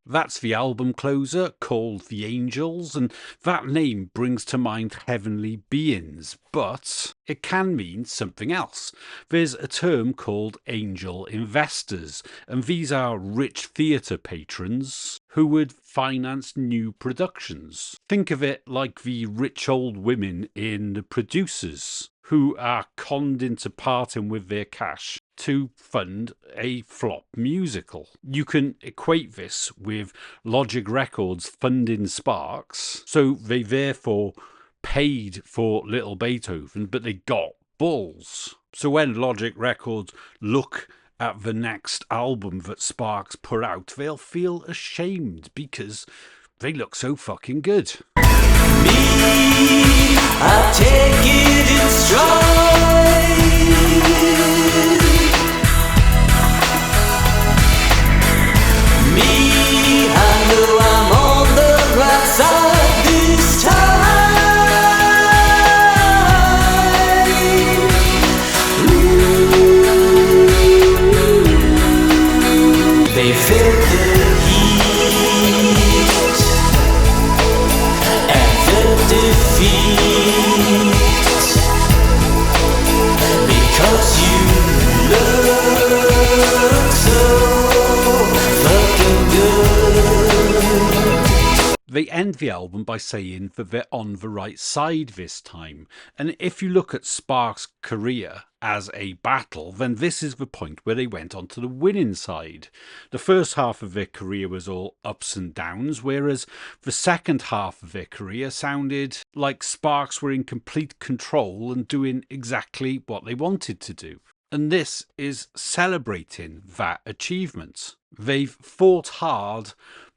That's the album closer, called The Angels, and that name brings to mind heavenly beings, but it can mean something else. There's a term called angel investors, and these are rich theatre patrons who would finance new productions. Think of it like the rich old women in The Producers, who are conned into parting with their cash to fund a flop musical. You can equate this with Logic Records funding Sparks, so they therefore paid for Lil Beethoven, but they got balls. So when Logic Records look at the next album that Sparks put out, they'll feel ashamed because they look so fucking good. I take it in stride. Me, I know I'm on the right side this time. They felt the heat and the defeat. Because you look so fucking good. They end the album by saying that they're on the right side this time. And if you look at Sparks' career as a battle, then this is the point where they went onto the winning side. The first half of their career was all ups and downs, whereas the second half of their career sounded like Sparks were in complete control and doing exactly what they wanted to do. And this is celebrating that achievement. They've fought hard,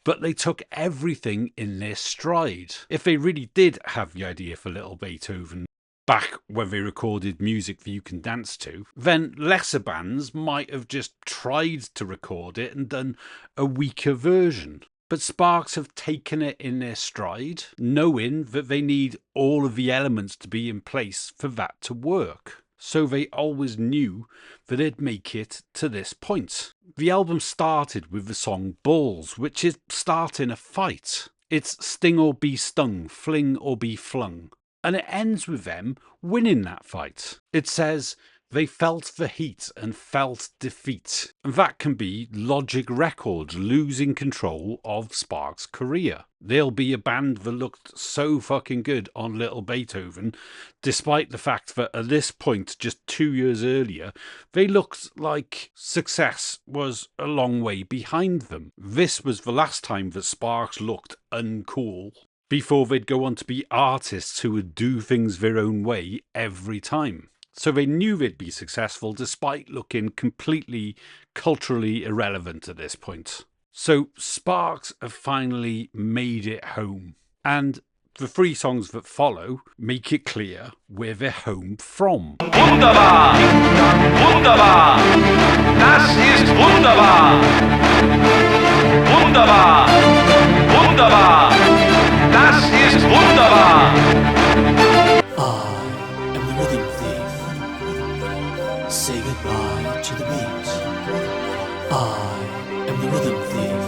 but they took everything in their stride. If they really did have the idea for Lil Beethoven back when they recorded music that you can dance to, then lesser bands might have just tried to record it and done a weaker version. But Sparks have taken it in their stride, knowing that they need all of the elements to be in place for that to work. So they always knew that they'd make it to this point. The album started with the song Balls, which is starting a fight. It's sting or be stung, fling or be flung. And it ends with them winning that fight. It says they felt the heat and felt defeat. And that can be Logic Records losing control of Sparks' career. They'll be a band that looked so fucking good on Lil Beethoven, despite the fact that at this point, just 2 years earlier, they looked like success was a long way behind them. This was the last time that Sparks looked uncool, before they'd go on to be artists who would do things their own way every time. So they knew they'd be successful despite looking completely culturally irrelevant at this point. So Sparks have finally made it home. And the 3 songs that follow make it clear where they're home from. Wunderbar! Wunderbar! Das ist wunderbar! Wunderbar! Wunderbar! Das ist wunderbar! I am the rhythm thief. Say goodbye to the beat. I am the rhythm thief.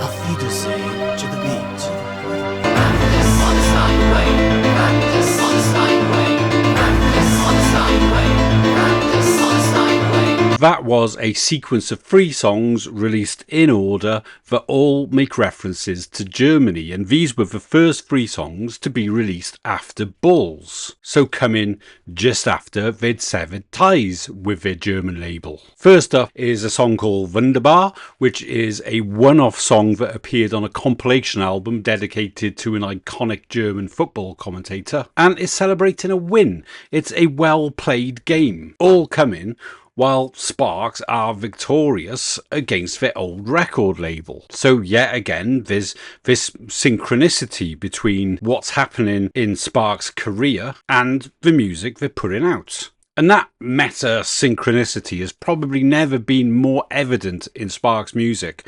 Auf Wiedersehen to the beat. Practice on a Steinway. Practice on a Steinway. Practice on a Steinway. Practice on a Steinway. That was a sequence of 3 songs released in order that all make references to Germany, and these were the first 3 songs to be released after Balls, so coming just after they'd severed ties with their German label. First up is a song called Wunderbar, which is a one-off song that appeared on a compilation album dedicated to an iconic German football commentator, and is celebrating a win. It's a well-played game, all coming while Sparks are victorious against their old record label. So yet again, there's this synchronicity between what's happening in Sparks' career and the music they're putting out. And that meta synchronicity has probably never been more evident in Sparks' music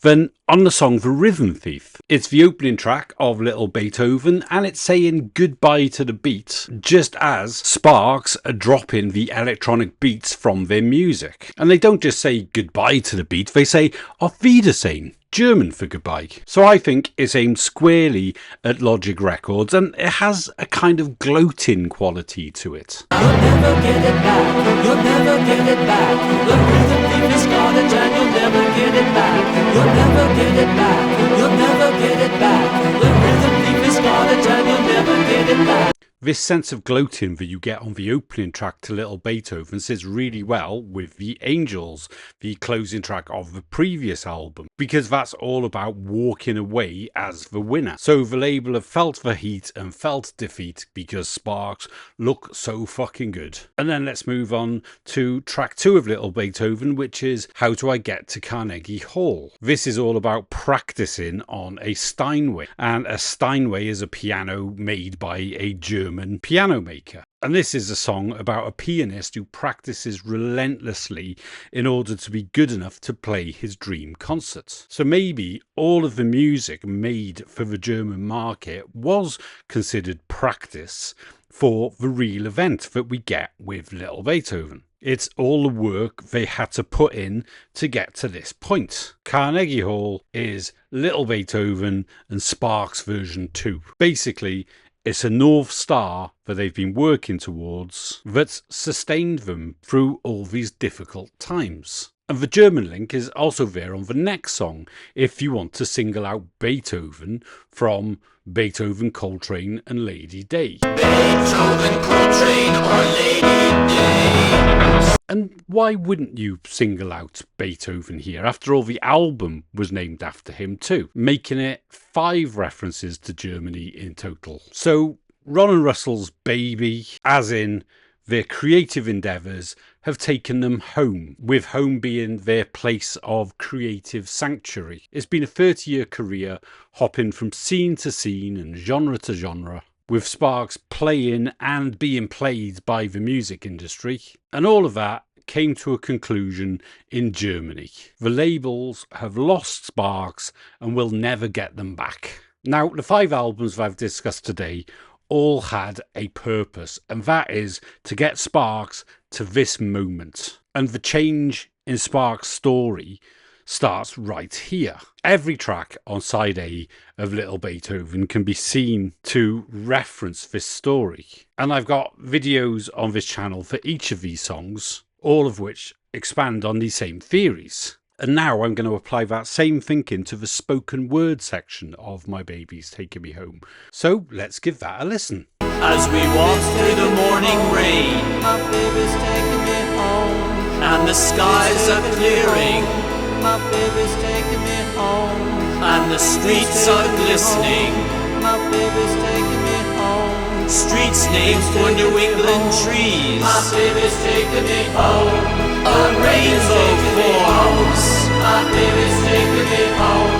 than on the song The Rhythm Thief. It's the opening track of Lil Beethoven, and it's saying goodbye to the beat just as Sparks are dropping the electronic beats from their music. And they don't just say goodbye to the beat, they say Auf Wiedersehen, German for goodbye. So I think it's aimed squarely at Logic Records, and it has a kind of gloating quality to it. You'll never get it back. You'll never get it back. The rhythm thief is gone and you'll never get it back. You'll never get it back. You'll never get it back. The rhythm thief is gone and you'll never get it back. This sense of gloating that you get on the opening track to Lil Beethoven sits really well with The Angels, the closing track of the previous album. because that's all about walking away as the winner. So the label have felt the heat and felt defeat because Sparks look so fucking good. And then let's move on to track 2 of Little Beethoven, which is How Do I Get to Carnegie Hall. This is all about practicing on a Steinway, and a Steinway is a piano made by a German piano maker. And this is a song about a pianist who practices relentlessly in order to be good enough to play his dream concerts. So maybe all of the music made for the German market was considered practice for the real event that we get with Little Beethoven. It's all the work they had to put in to get to this point. Carnegie Hall is Little Beethoven and Sparks version 2. Basically, it's a North Star that they've been working towards that's sustained them through all these difficult times. And the German link is also there on the next song if you want to single out Beethoven from Beethoven, Coltrane and Lady Day. Beethoven, Coltrane, or Lady Day. And why wouldn't you single out Beethoven here? After all, the album was named after him too, making it 5 references to Germany in total. So Ron and Russell's baby, as in their creative endeavours, have taken them home, with home being their place of creative sanctuary. It's been a 30-year career, hopping from scene to scene and genre to genre, with Sparks playing and being played by the music industry. And all of that came to a conclusion in Germany. The labels have lost Sparks and will never get them back. Now, the 5 albums that I've discussed today all had a purpose, and that is to get Sparks to this moment. And the change in Sparks' story starts right here. Every track on side A of Little Beethoven can be seen to reference this story. And I've got videos on this channel for each of these songs, all of which expand on these same theories. And now I'm going to apply that same thinking to the spoken word section of My Baby's Taking Me Home. So let's give that a listen. As we walk through the morning rain, my baby's taking me home, and the skies are clearing, my baby's taking me home, and the streets are glistening, my baby's taking me home. Streets named for New England trees, my baby's taking me home. A rainbow forms, my baby's taking me home,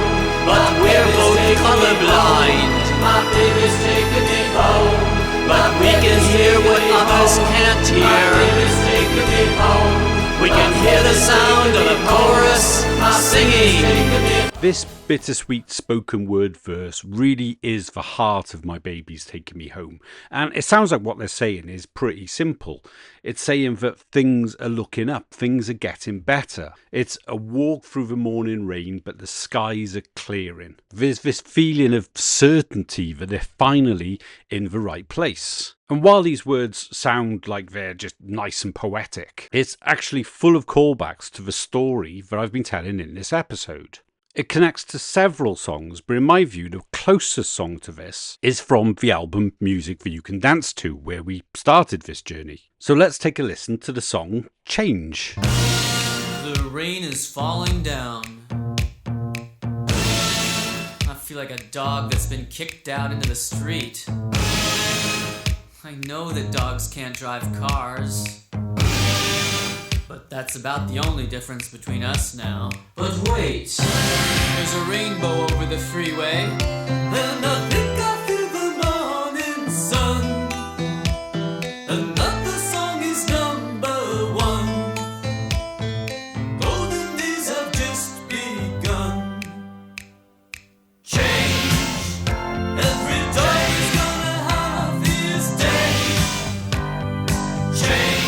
but we're both colorblind, my baby's taking me home. But we can hear what others can't hear. My baby's taking me home. We can hear the sound of the chorus singing. This bittersweet spoken word verse really is the heart of My Baby's Taking Me Home. And it sounds like what they're saying is pretty simple. It's saying that things are looking up, things are getting better. It's a walk through the morning rain, but the skies are clearing. There's this feeling of certainty that they're finally in the right place. And while these words sound like they're just nice and poetic, it's actually full of callbacks to the story that I've been telling in this episode. It connects to several songs, but in my view, the closest song to this is from the album Music That You Can Dance To, where we started this journey. So let's take a listen to the song Change. The rain is falling down. I feel like a dog that's been kicked out into the street. I know that dogs can't drive cars, but that's about the only difference between us now. But wait, there's a rainbow over the freeway, and I think I feel the morning sun. Another song is number 1. Golden days have just begun. Change. Every dog is gonna have his day. Change.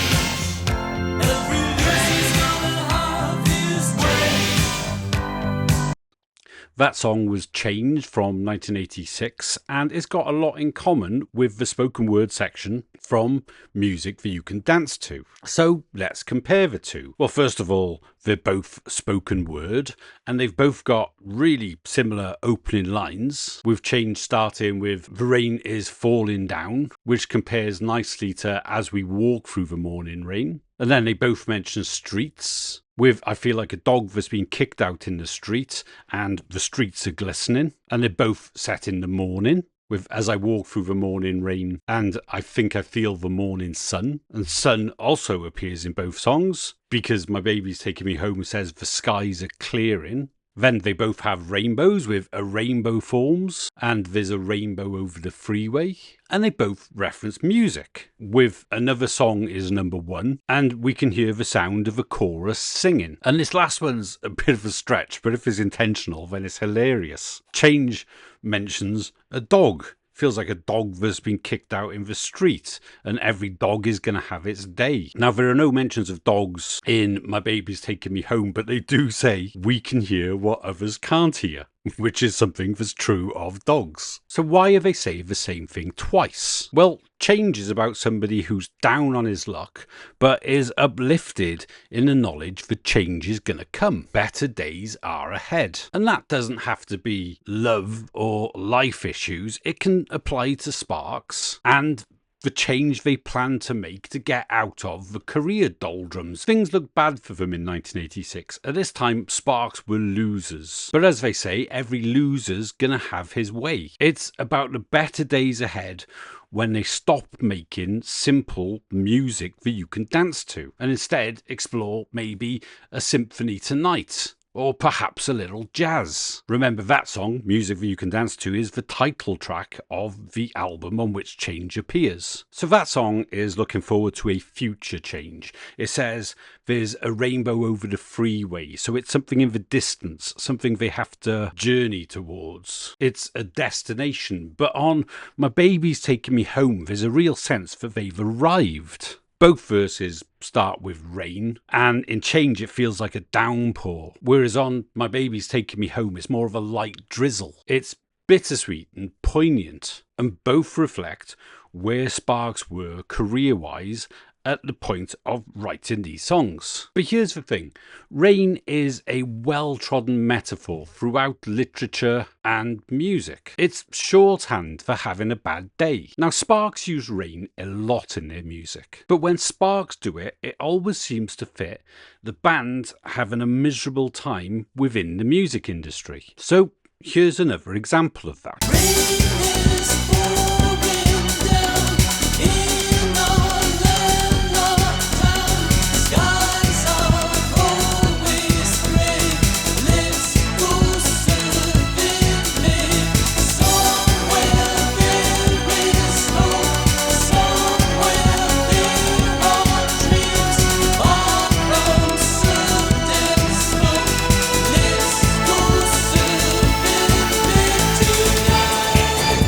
That song was Change from 1986, and it's got a lot in common with the spoken word section from Music That You Can Dance To. So let's compare the two. Well, first of all, they're both spoken word, and they've both got really similar opening lines, with Change starting with "The rain is falling down," which compares nicely to "As we walk through the morning rain." And then they both mention streets, with I feel like a dog that's been kicked out in the street and the streets are glistening, and they're both set in the morning. With as I walk through the morning rain and I think I feel the morning sun. And sun also appears in both songs because My Baby's Taking Me Home says the skies are clearing. Then they both have rainbows with a rainbow forms and there's a rainbow over the freeway. And they both reference music. With Another Song is number 1 and we can hear the sound of a chorus singing. And this last one's a bit of a stretch, but if it's intentional then it's hilarious. Change mentions a dog. Feels like a dog that's been kicked out in the street and every dog is going to have its day. Now, there are no mentions of dogs in My Baby's Taking Me Home, but they do say we can hear what others can't hear, which is something that's true of dogs. So why are they saying the same thing twice? Well, Change is about somebody who's down on his luck, but is uplifted in the knowledge that change is going to come. Better days are ahead. And that doesn't have to be love or life issues. It can apply to Sparks and the change they plan to make to get out of the career doldrums. Things looked bad for them in 1986. At this time, Sparks were losers. But as they say, every loser's gonna have his way. It's about the better days ahead when they stop making simple music that you can dance to and instead explore maybe a symphony tonight. Or perhaps a little jazz. Remember that song, Music That You Can Dance To, is the title track of the album on which Change appears. So that song is looking forward to a future change. It says there's a rainbow over the freeway, so it's something in the distance, something they have to journey towards. It's a destination, but on My Baby's Taking Me Home, there's a real sense that they've arrived. Both verses start with rain, and in Change it feels like a downpour, whereas on My Baby's Taking Me Home it's more of a light drizzle. It's bittersweet and poignant, and both reflect where Sparks were career-wise at the point of writing these songs. But here's the thing, rain is a well-trodden metaphor throughout literature and music. It's shorthand for having a bad day. Now Sparks use rain a lot in their music, but when Sparks do it, it always seems to fit the band having a miserable time within the music industry. So here's another example of that.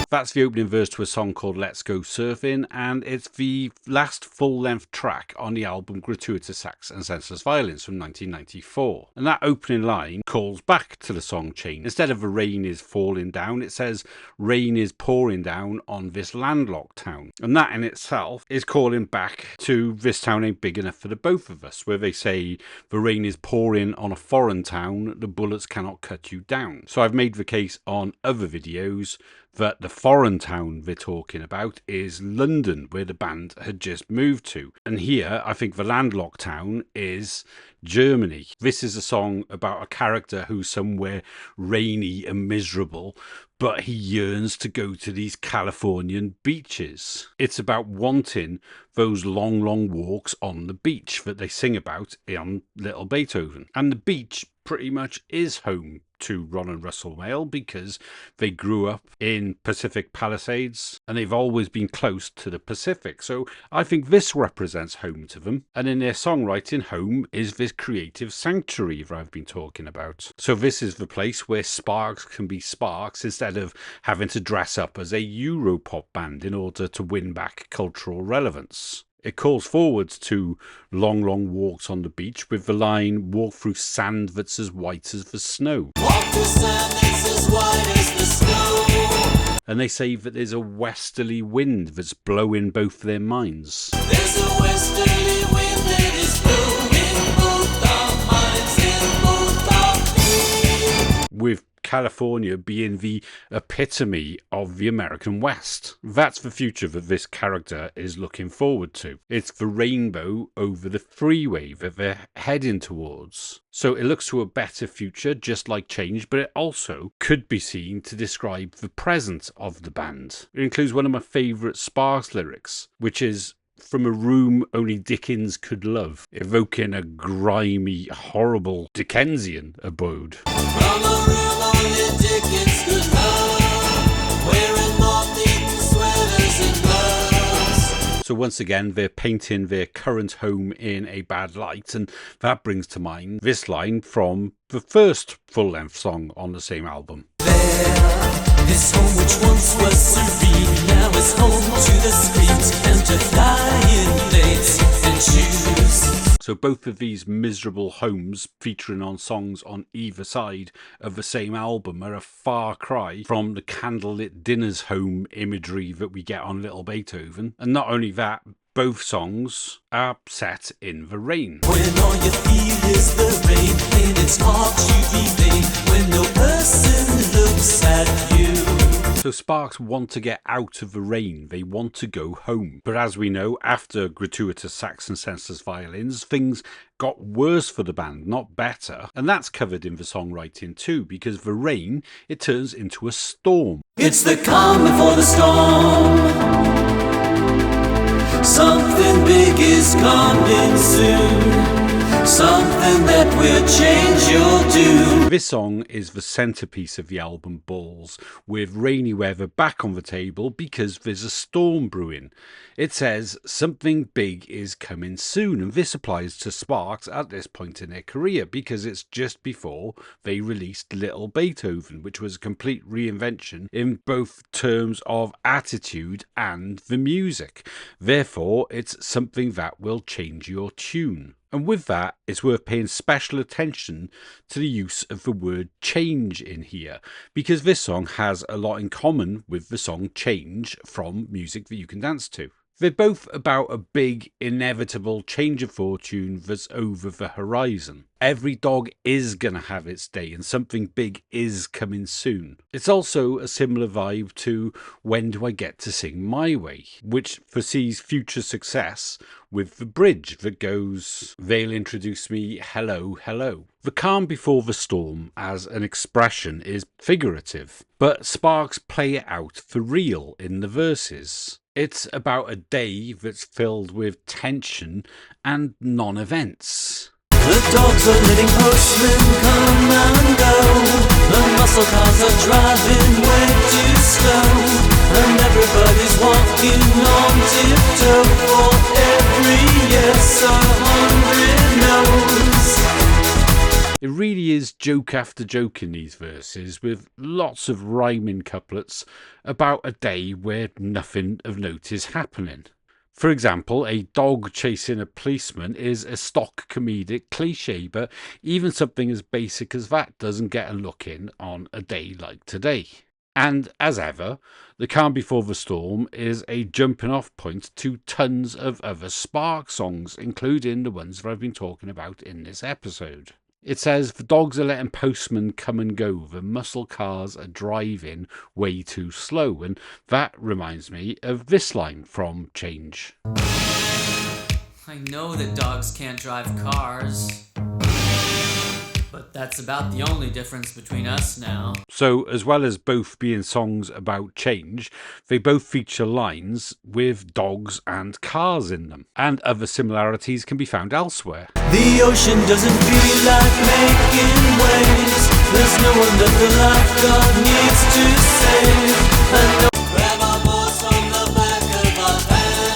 That's the opening verse to a song called Let's Go Surfing, and it's the last full-length track on the album Gratuitous Sax and Senseless Violins from 1994. And that opening line calls back to the song Change. Instead of the rain is falling down, it says rain is pouring down on this landlocked town. And that in itself is calling back to This Town Ain't Big Enough for the Both of Us, where they say the rain is pouring on a foreign town, the bullets cannot cut you down. So I've made the case on other videos that the foreign town they're talking about is London, where the band had just moved to. And here, I think the landlocked town is Germany. This is a song about a character who's somewhere rainy and miserable, but he yearns to go to these Californian beaches. It's about wanting those long, long walks on the beach that they sing about on Lil Beethoven. And the beach pretty much is home to Ron and Russell Mael because they grew up in Pacific Palisades and they've always been close to the Pacific. So I think this represents home to them. And in their songwriting, home is this creative sanctuary that I've been talking about. So this is the place where Sparks can be Sparks instead of having to dress up as a Europop band in order to win back cultural relevance. It calls forwards to long, long walks on the beach with the line, walk through sand that's as white as the snow. Walk through sand that's as white as the snow. And they say that there's a westerly wind that's blowing both their minds. There's a westerly wind that is blowing both our minds and both our feet. With California being the epitome of the American West. That's the future that this character is looking forward to. It's the rainbow over the freeway that they're heading towards. So it looks to a better future, just like Change, but it also could be seen to describe the present of the band. It includes one of my favourite Sparks lyrics, which is, "From a room only Dickens could love," evoking a grimy, horrible Dickensian abode. From a room only Dickens could love, wearing moth-eaten sweaters and gloves. So once again, they're painting their current home in a bad light, and that brings to mind this line from the first full-length song on the same album. This home which once was serene now is home to the streets and to flying plates and shoes. So both of these miserable homes featuring on songs on either side of the same album are a far cry from the candlelit dinners home imagery that we get on Little Beethoven. And not only that, both songs are set in the rain. When all you feel is the rain and it's hard to be vain when no person looks at you. So Sparks want to get out of the rain, they want to go home. But as we know, after Gratuitous sax and senseless violins, things got worse for the band, not better. And that's covered in the songwriting too, because the rain, it turns into a storm. It's the calm before the storm. Something big is coming soon. Something that will change your doom. This song is the centerpiece of the album Balls, with rainy weather back on the table because there's a storm brewing. It says something big is coming soon, and this applies to Sparks at this point in their career because it's just before they released Little Beethoven, which was a complete reinvention in both terms of attitude and the music. Therefore, it's something that will change your tune. And with that, it's worth paying special attention to the use of the word change in here, because this song has a lot in common with the song Change from Music That You Can Dance To. They're both about a big, inevitable change of fortune that's over the horizon. Every dog is gonna have its day and something big is coming soon. It's also a similar vibe to When Do I Get to Sing My Way, which foresees future success with the bridge that goes, "They'll introduce me, hello, hello." The calm before the storm as an expression is figurative, but Sparks play it out for real in the verses. It's about a day that's filled with tension and non-events. The dogs are living postmen, come and go. The muscle cars are driving way too slow. And everybody's walking on tiptoe for every yes, 100 no's. It really is joke after joke in these verses, with lots of rhyming couplets about a day where nothing of note is happening. For example, a dog chasing a policeman is a stock comedic cliche, but even something as basic as that doesn't get a look in on a day like today. And as ever, the calm before the storm is a jumping off point to tons of other Spark songs, including the ones that I've been talking about in this episode. It says, "The dogs are letting postmen come and go, the muscle cars are driving way too slow," and that reminds me of this line from Change. I know that dogs can't drive cars, but that's about the only difference between us now. So, as well as both being songs about change, they both feature lines with dogs and cars in them. And other similarities can be found elsewhere. The ocean doesn't feel like making waves. There's no one that the lifeguard needs to save. And no grab our boards from the back of our van.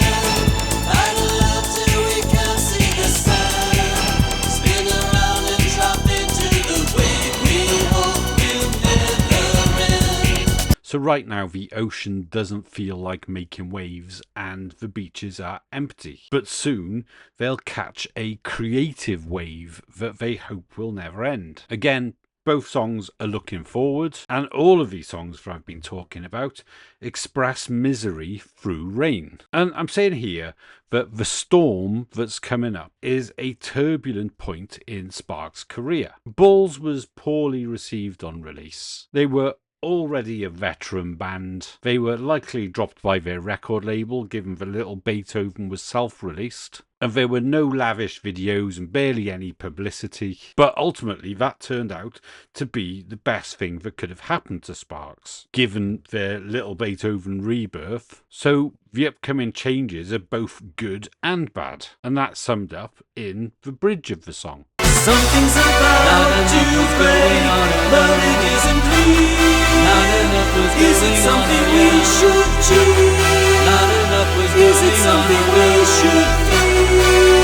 Paddle out till we can't see the sand. Spin around and drop into the wave. We hope you never end. So right now the ocean doesn't feel like making waves and the beaches are empty. But soon they'll catch a creative wave that they hope will never end. Again, Both songs are looking forward, and all of these songs that I've been talking about express misery through rain. And I'm saying here that the storm that's coming up is a turbulent point in Sparks' career. Bulls was poorly received on release. They were already a veteran band. They were likely dropped by their record label, given that Lil Beethoven was self-released, and there were no lavish videos and barely any publicity. But ultimately that turned out to be the best thing that could have happened to Sparks, given their Lil Beethoven rebirth. So the upcoming changes are both good and bad, and that's summed up in the bridge of the song. Something's about to break, but it isn't clear. Is it something we should cheer? Is it something we should fear?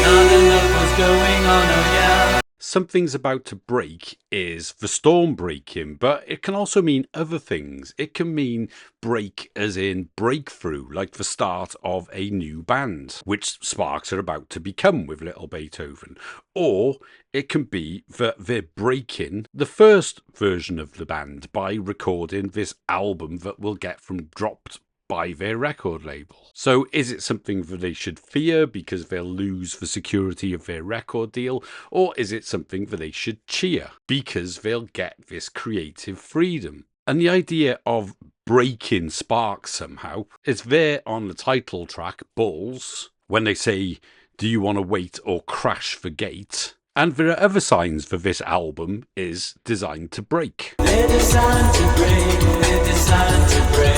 Not enough was going on, oh yeah. Something's about to break is the storm breaking, but it can also mean other things. It can mean break as in breakthrough, like the start of a new band, which Sparks are about to become with Lil Beethoven. Or it can be that they're breaking the first version of the band by recording this album that will get from dropped by their record label. So is it something that they should fear because they'll lose the security of their record deal, or is it something that they should cheer because they'll get this creative freedom? And the idea of breaking Sparks somehow is there on the title track, Bulls, when they say, do you want to wait or crash the gate? And there are other signs that this album is designed to break. They're designed to break, they're designed to break.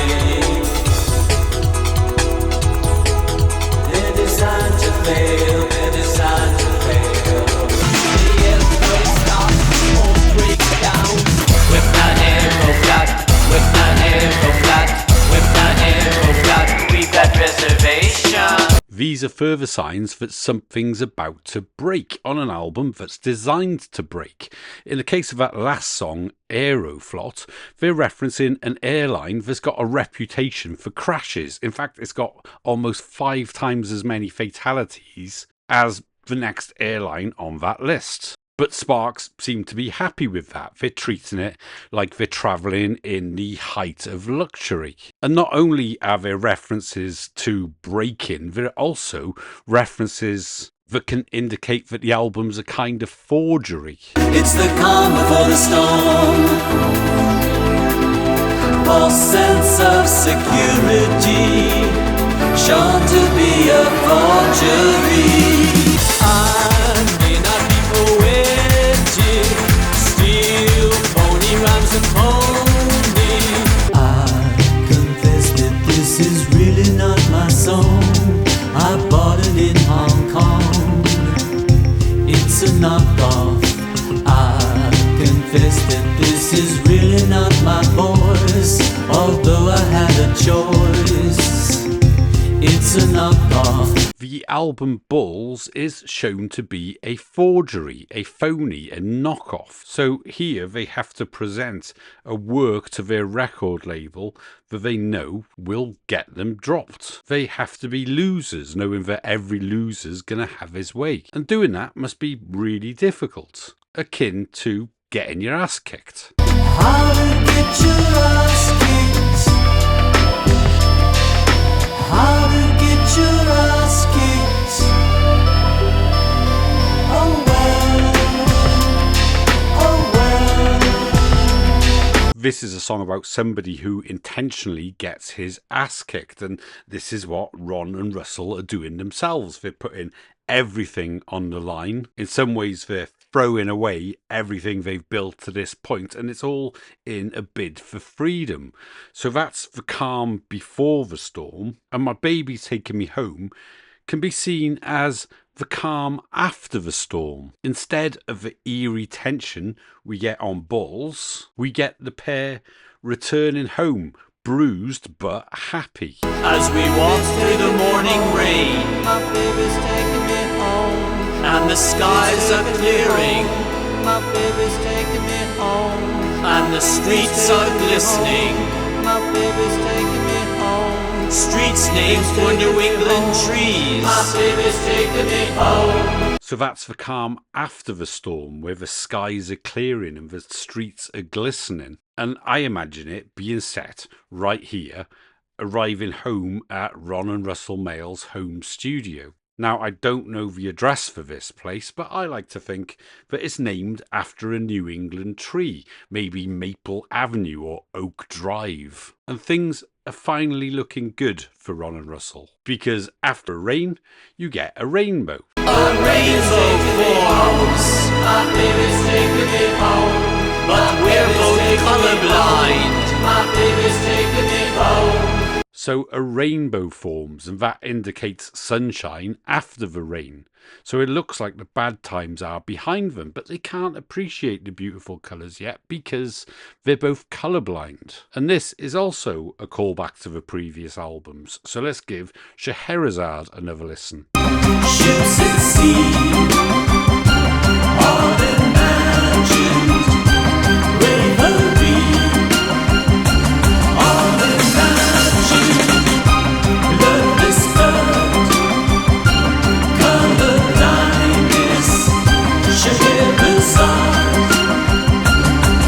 They're designed to fail, they're designed to fail. The earthquake starts, won't break down. With that arrow flat, with that arrow flat, with that arrow flat, we've got reservation. These are further signs that something's about to break on an album that's designed to break. In the case of that last song, Aeroflot, they're referencing an airline that's got a reputation for crashes. In fact, it's got almost 5 times as many fatalities as the next airline on that list. But Sparks seem to be happy with that. They're treating it like they're travelling in the height of luxury. And not only are there references to breaking, there are also references that can indicate that the album's a kind of forgery. It's the calm before the storm. False sense of security, shown to be a forgery. I may not be poetic, still phony rhymes and phony. I confess that this is really not my song. I bought it in Hong Kong. It's a knockoff. I confess that this is really not my voice, although I had a choice. It's a knockoff. The album Bulls is shown to be a forgery, a phony, a knockoff. So here they have to present a work to their record label that they know will get them dropped. They have to be losers, knowing that every loser's gonna have his way. And doing that must be really difficult, akin to getting your ass kicked. How to get your ass kicked? How to get your ass kicked? Oh well, oh well. This is a song about somebody who intentionally gets his ass kicked, and this is what Ron and Russell are doing themselves. They're putting everything on the line. In some ways they're throwing away everything they've built to this point, and it's all in a bid for freedom. So that's the calm before the storm, and My Baby's Taking Me Home can be seen as the calm after the storm. Instead of the eerie tension we get on Bulls, we get the pair returning home, bruised but happy. As we walk through the morning rain, my baby's taking me home, and the skies are clearing. My baby's taking me home, and the streets are glistening. My baby's taking me home. Streets named for New England trees. My baby's taking me home. So that's the calm after the storm, where the skies are clearing and the streets are glistening. And I imagine it being set right here, arriving home at Ron and Russell Mael's home studio. Now, I don't know the address for this place, but I like to think that it's named after a New England tree, maybe Maple Avenue or Oak Drive. And things are finally looking good for Ron and Russell, because after rain, you get a rainbow. A rainbow forms, my baby's taking me home, but we're both colorblind, my baby's taking me home. So a rainbow forms, and that indicates sunshine after the rain. So it looks like the bad times are behind them, but they can't appreciate the beautiful colours yet because they're both colourblind. And this is also a callback to the previous albums. So let's give Scheherazade another listen. Ships at sea, unimagined bravery, unimagined bloodless blood, color blindness, Scheherazade,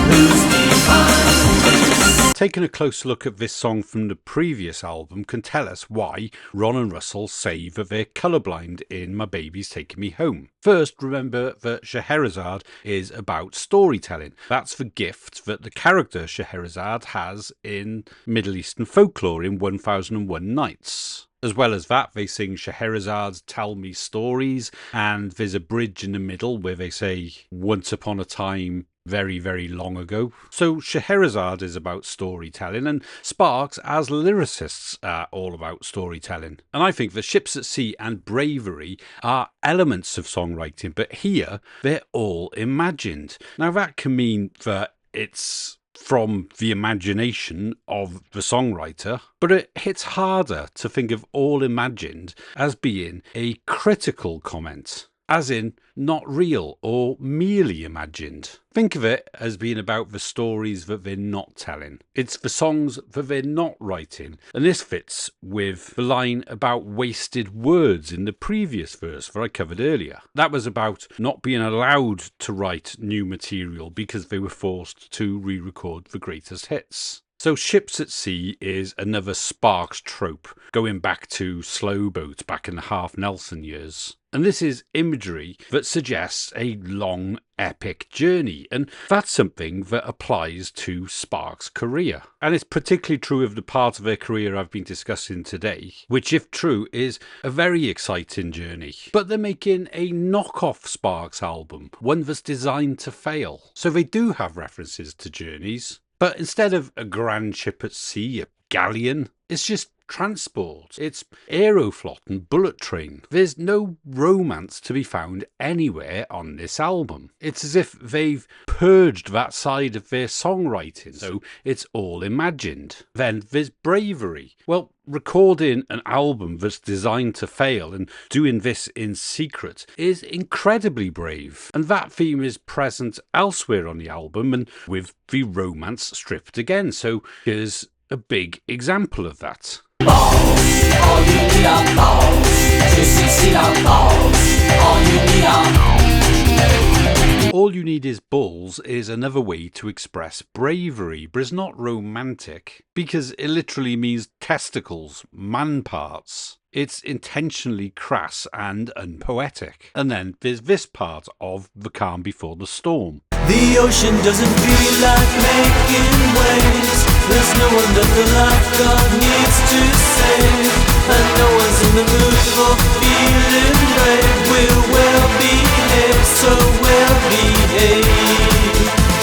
who's behind this? Taking a close look at this song from the previous album can tell us why Ron and Russell say that they're colourblind in My Baby's Taking Me Home. First, remember that Scheherazade is about storytelling. That's the gift that the character Scheherazade has in Middle Eastern folklore in 1001 Nights. As well as that, they sing Scheherazade's Tell Me Stories, and there's a bridge in the middle where they say, once upon a time, very, very long ago. So Scheherazade is about storytelling, and Sparks, as lyricists, are all about storytelling. And I think the Ships at Sea and Bravery are elements of songwriting, but here they're all imagined. Now that can mean that it's from the imagination of the songwriter, but it hits harder to think of all imagined as being a critical comment, as in not real or merely imagined. Think of it as being about the stories that they're not telling. It's the songs that they're not writing. And this fits with the line about wasted words in the previous verse that I covered earlier. That was about not being allowed to write new material because they were forced to re-record the greatest hits. So Ships at Sea is another Sparks trope, going back to Slow Boat back in the Half Nelson years. And this is imagery that suggests a long, epic journey, and that's something that applies to Sparks' career. And it's particularly true of the part of their career I've been discussing today, which, if true, is a very exciting journey. But they're making a knockoff Sparks album, one that's designed to fail. So they do have references to journeys, but instead of a grand ship at sea, a galleon, it's just transport. It's Aeroflot and Bullet Train. There's no romance to be found anywhere on this album. It's as if they've purged that side of their songwriting, so it's all imagined. Then there's Bravery. Well, recording an album that's designed to fail and doing this in secret is incredibly brave. And that theme is present elsewhere on the album and with the romance stripped again. So here's a big example of that. Balls, all you need are balls, to succeed are balls, all you need are. All You Need Is Balls is another way to express bravery, but it's not romantic, because it literally means testicles, man parts. It's intentionally crass and unpoetic. And then there's this part of The Calm Before the Storm. The ocean doesn't feel like making waves. There's no one that the lifeguard needs to save, and no one's in the mood for feeling brave. We're well behaved, so well behaved.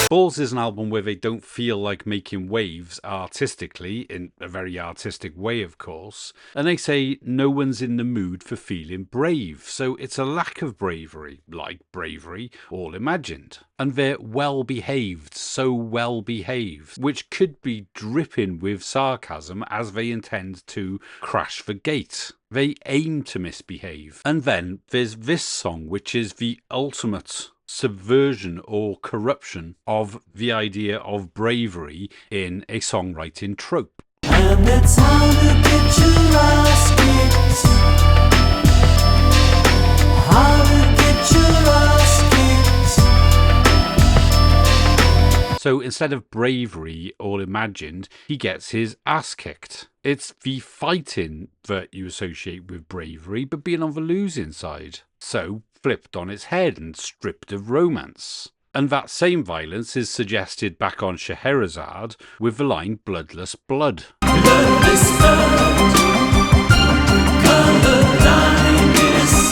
Balls is an album where they don't feel like making waves artistically, in a very artistic way of course, and they say no one's in the mood for feeling brave, so it's a lack of bravery, like bravery, all imagined. And they're well behaved, so well behaved, which could be dripping with sarcasm as they intend to crash the gate. They aim to misbehave. And then there's this song, which is the ultimate subversion or corruption of the idea of bravery in a songwriting trope. And that's how to get your ass kicked. How to get So instead of bravery, all imagined, he gets his ass kicked. It's the fighting that you associate with bravery, but being on the losing side. So flipped on its head and stripped of romance. And that same violence is suggested back on Scheherazade with the line bloodless blood. Bloodless blood, colorblindness.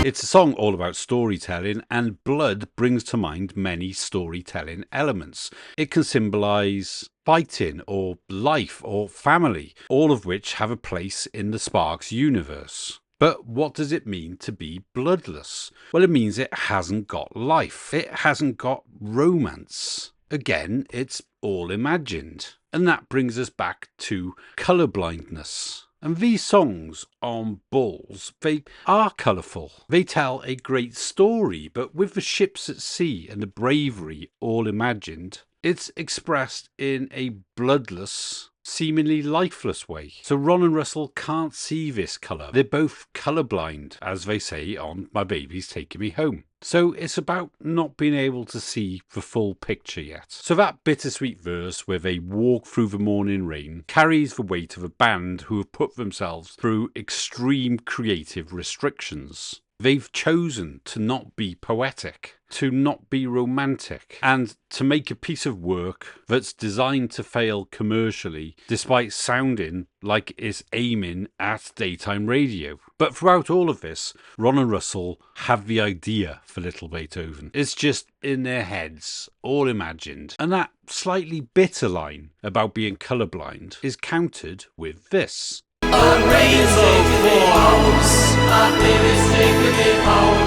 It's a song all about storytelling, and blood brings to mind many storytelling elements. It can symbolise fighting or life or family, all of which have a place in the Sparks universe. But what does it mean to be bloodless? Well, it means it hasn't got life. It hasn't got romance. Again, it's all imagined. And that brings us back to colourblindness. And these songs on Bulls, they are colourful. They tell a great story, but with the ships at sea and the bravery all imagined, it's expressed in a bloodless, seemingly lifeless way. So Ron and Russell can't see this colour. They're both colourblind, as they say on My Baby's Taking Me Home. So it's about not being able to see the full picture yet. So that bittersweet verse with a walk through the morning rain carries the weight of a band who have put themselves through extreme creative restrictions. They've chosen to not be poetic, to not be romantic, and to make a piece of work that's designed to fail commercially despite sounding like it's aiming at daytime radio. But throughout all of this, Ron and Russell have the idea for Little Beethoven. It's just in their heads, all imagined. And that slightly bitter line about being colourblind is countered with this. A rainbow forms, my baby's taking me home,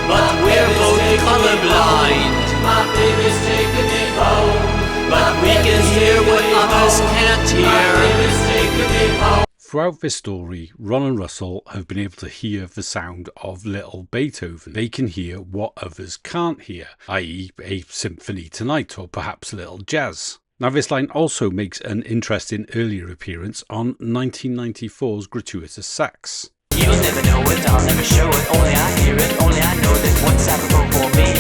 but we're both colorblind. My baby's taking me home, but we can hear what others can't hear. My baby's taking me home. Throughout this story, Ron and Russell have been able to hear the sound of Little Beethoven. They can hear what others can't hear, i.e. a symphony tonight or perhaps a little jazz. Now this line also makes an interesting earlier appearance on 1994's Gratuitous sax. You'll never know it, I'll never show it, only I hear it, only I know that once I wrote for me,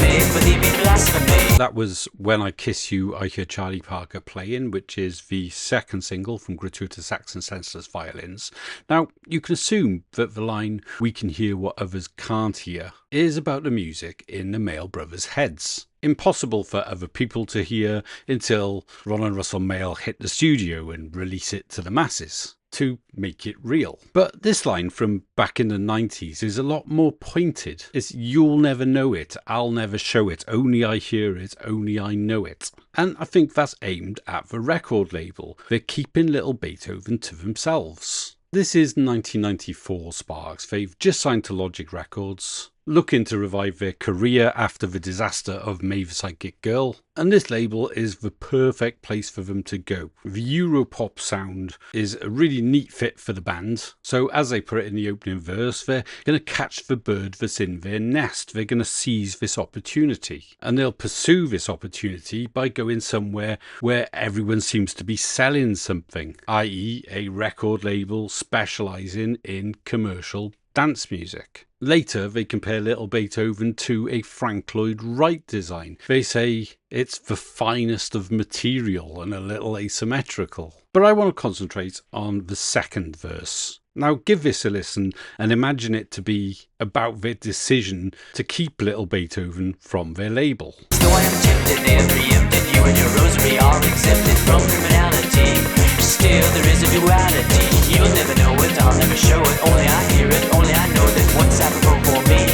made believe me blasphemy. That was When I Kiss You, I Hear Charlie Parker Playing, which is the second single from Gratuitous sax and senseless violins. Now, you can assume that the line, we can hear what others can't hear, is about the music in the Mael brothers' heads. Impossible for other people to hear until Ron and Russell Mael hit the studio and release it to the masses to make it real. But this line from back in the 90s is a lot more pointed. It's you'll never know it, I'll never show it, only I hear it, only I know it. And I think that's aimed at the record label. They're keeping Little Beethoven to themselves. This is 1994 Sparks. They've just signed to Logic Records, looking to revive their career after the disaster of May the Psychic Girl, and this label is the perfect place for them to go. The Europop sound is a really neat fit for the band, so as they put it in the opening verse, they're going to catch the bird that's in their nest. They're going to seize this opportunity, and they'll pursue this opportunity by going somewhere where everyone seems to be selling something, i.e. a record label specialising in commercial dance music. Later, they compare Little Beethoven to a Frank Lloyd Wright design. They say it's the finest of material and a little asymmetrical. But I want to concentrate on the second verse. Now give this a listen and imagine it to be about their decision to keep Little Beethoven from their label. So I am tempted, they have preempted, you and your rosary are exempted from criminality. Still there is a duality, you'll never know it, I'll never show it, only I hear it, only I know that once I wrote for me,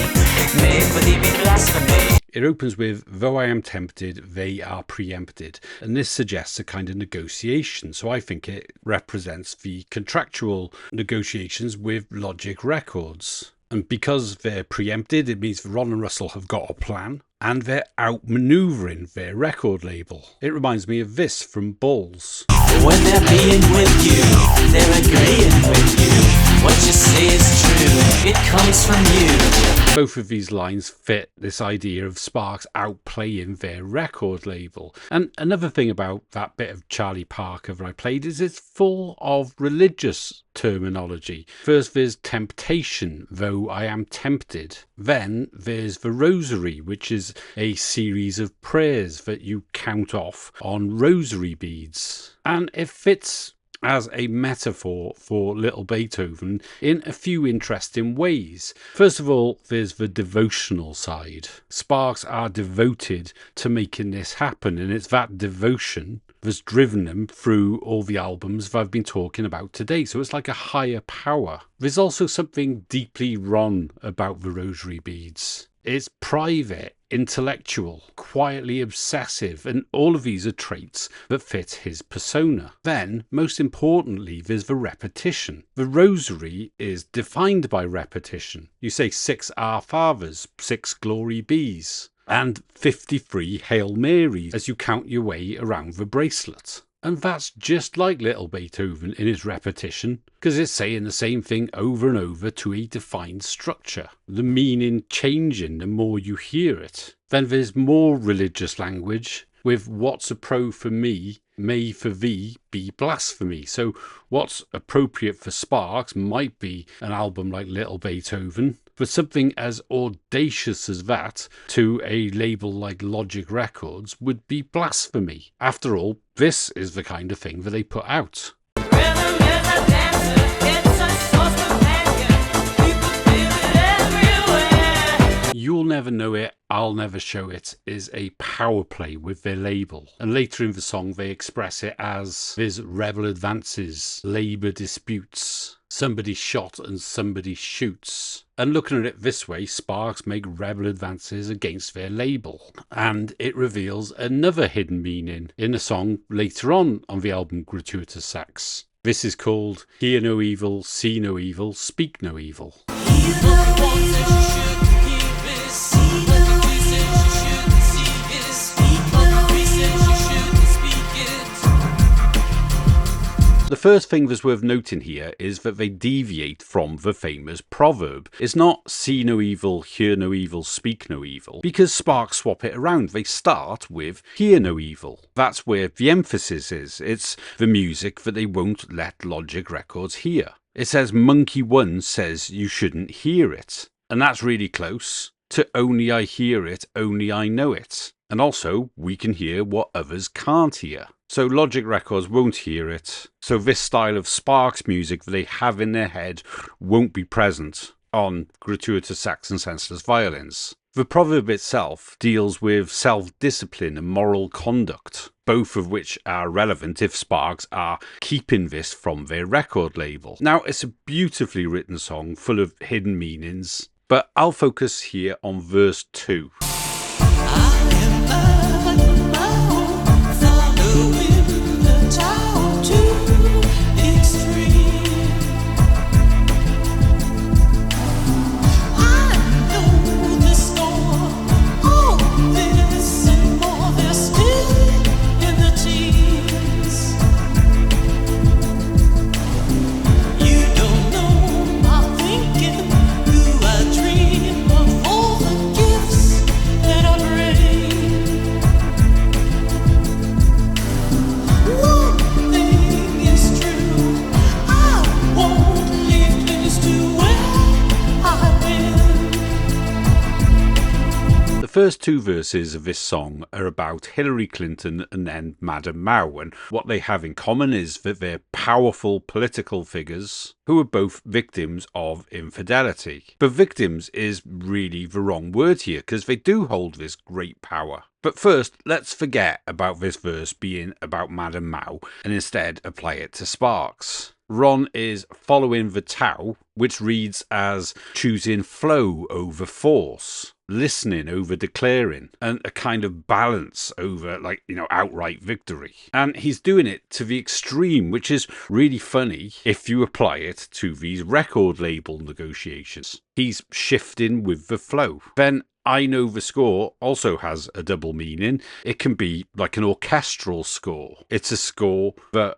made believe me blasphemy. It opens with, though I am tempted, they are preempted. And this suggests a kind of negotiation. So I think it represents the contractual negotiations with Logic Records. And because they're preempted, it means Ron and Russell have got a plan. And they're outmaneuvering their record label. It reminds me of this from Bulls. When they're being with you, they're agreeing with you. what you say is true, it comes from you. Both of these lines fit this idea of Sparks outplaying their record label. And another thing about that bit of Charlie Parker that I played is it's full of religious terminology. First there's temptation, though I am tempted. Then there's the rosary, which is a series of prayers that you count off on rosary beads. And it fits as a metaphor for Little Beethoven in a few interesting ways. First of all, there's the devotional side. Sparks are devoted to making this happen, and it's that devotion that's driven them through all the albums that I've been talking about today. So it's like a higher power. There's also something deeply Ron about the rosary beads. It's private, intellectual, quietly obsessive, and all of these are traits that fit his persona. Then, most importantly, there's the repetition. The rosary is defined by repetition. You say 6 Our Fathers, 6 Glory Bees, and 53 Hail Marys as you count your way around the bracelet. And that's just like Little Beethoven in his repetition, because it's saying the same thing over and over to a defined structure. The meaning changing the more you hear it. Then there's more religious language with what's a pro for me may for thee be blasphemy. So what's appropriate for Sparks might be an album like Little Beethoven, but something as audacious as that to a label like Logic Records would be blasphemy. After all, this is the kind of thing that they put out. You'll Never Know It, I'll Never Show It is a power play with their label. And later in the song they express it as there's rebel advances, labour disputes, somebody shot and somebody shoots. And looking at it this way, Sparks make rebel advances against their label. And it reveals another hidden meaning in a song later on the album Gratuitous Sax. This is called Hear No Evil, See No Evil, Speak No Evil. The first thing that's worth noting here is that they deviate from the famous proverb. It's not see no evil, hear no evil, speak no evil, because Sparks swap it around. They start with hear no evil. That's where the emphasis is. It's the music that they won't let Logic Records hear. It says Monkey One says you shouldn't hear it. And that's really close to only I hear it, only I know it. And also, we can hear what others can't hear. So Logic Records won't hear it. So this style of Sparks music that they have in their head won't be present on Gratuitous Sax and Senseless Violins. The proverb itself deals with self-discipline and moral conduct, both of which are relevant if Sparks are keeping this from their record label. Now, it's a beautifully written song full of hidden meanings, but I'll focus here on verse 2. The first two verses of this song are about Hillary Clinton and then Madam Mao, and what they have in common is that they're powerful political figures who are both victims of infidelity. But victims is really the wrong word here, because they do hold this great power. But first, let's forget about this verse being about Madam Mao and instead apply it to Sparks. Ron is following the Tao, which reads as choosing flow over force, listening over declaring, and a kind of balance over, outright victory. And he's doing it to the extreme, which is really funny if you apply it to these record label negotiations. He's shifting with the flow. Then I Know the Score also has a double meaning. It can be like an orchestral score. It's a score that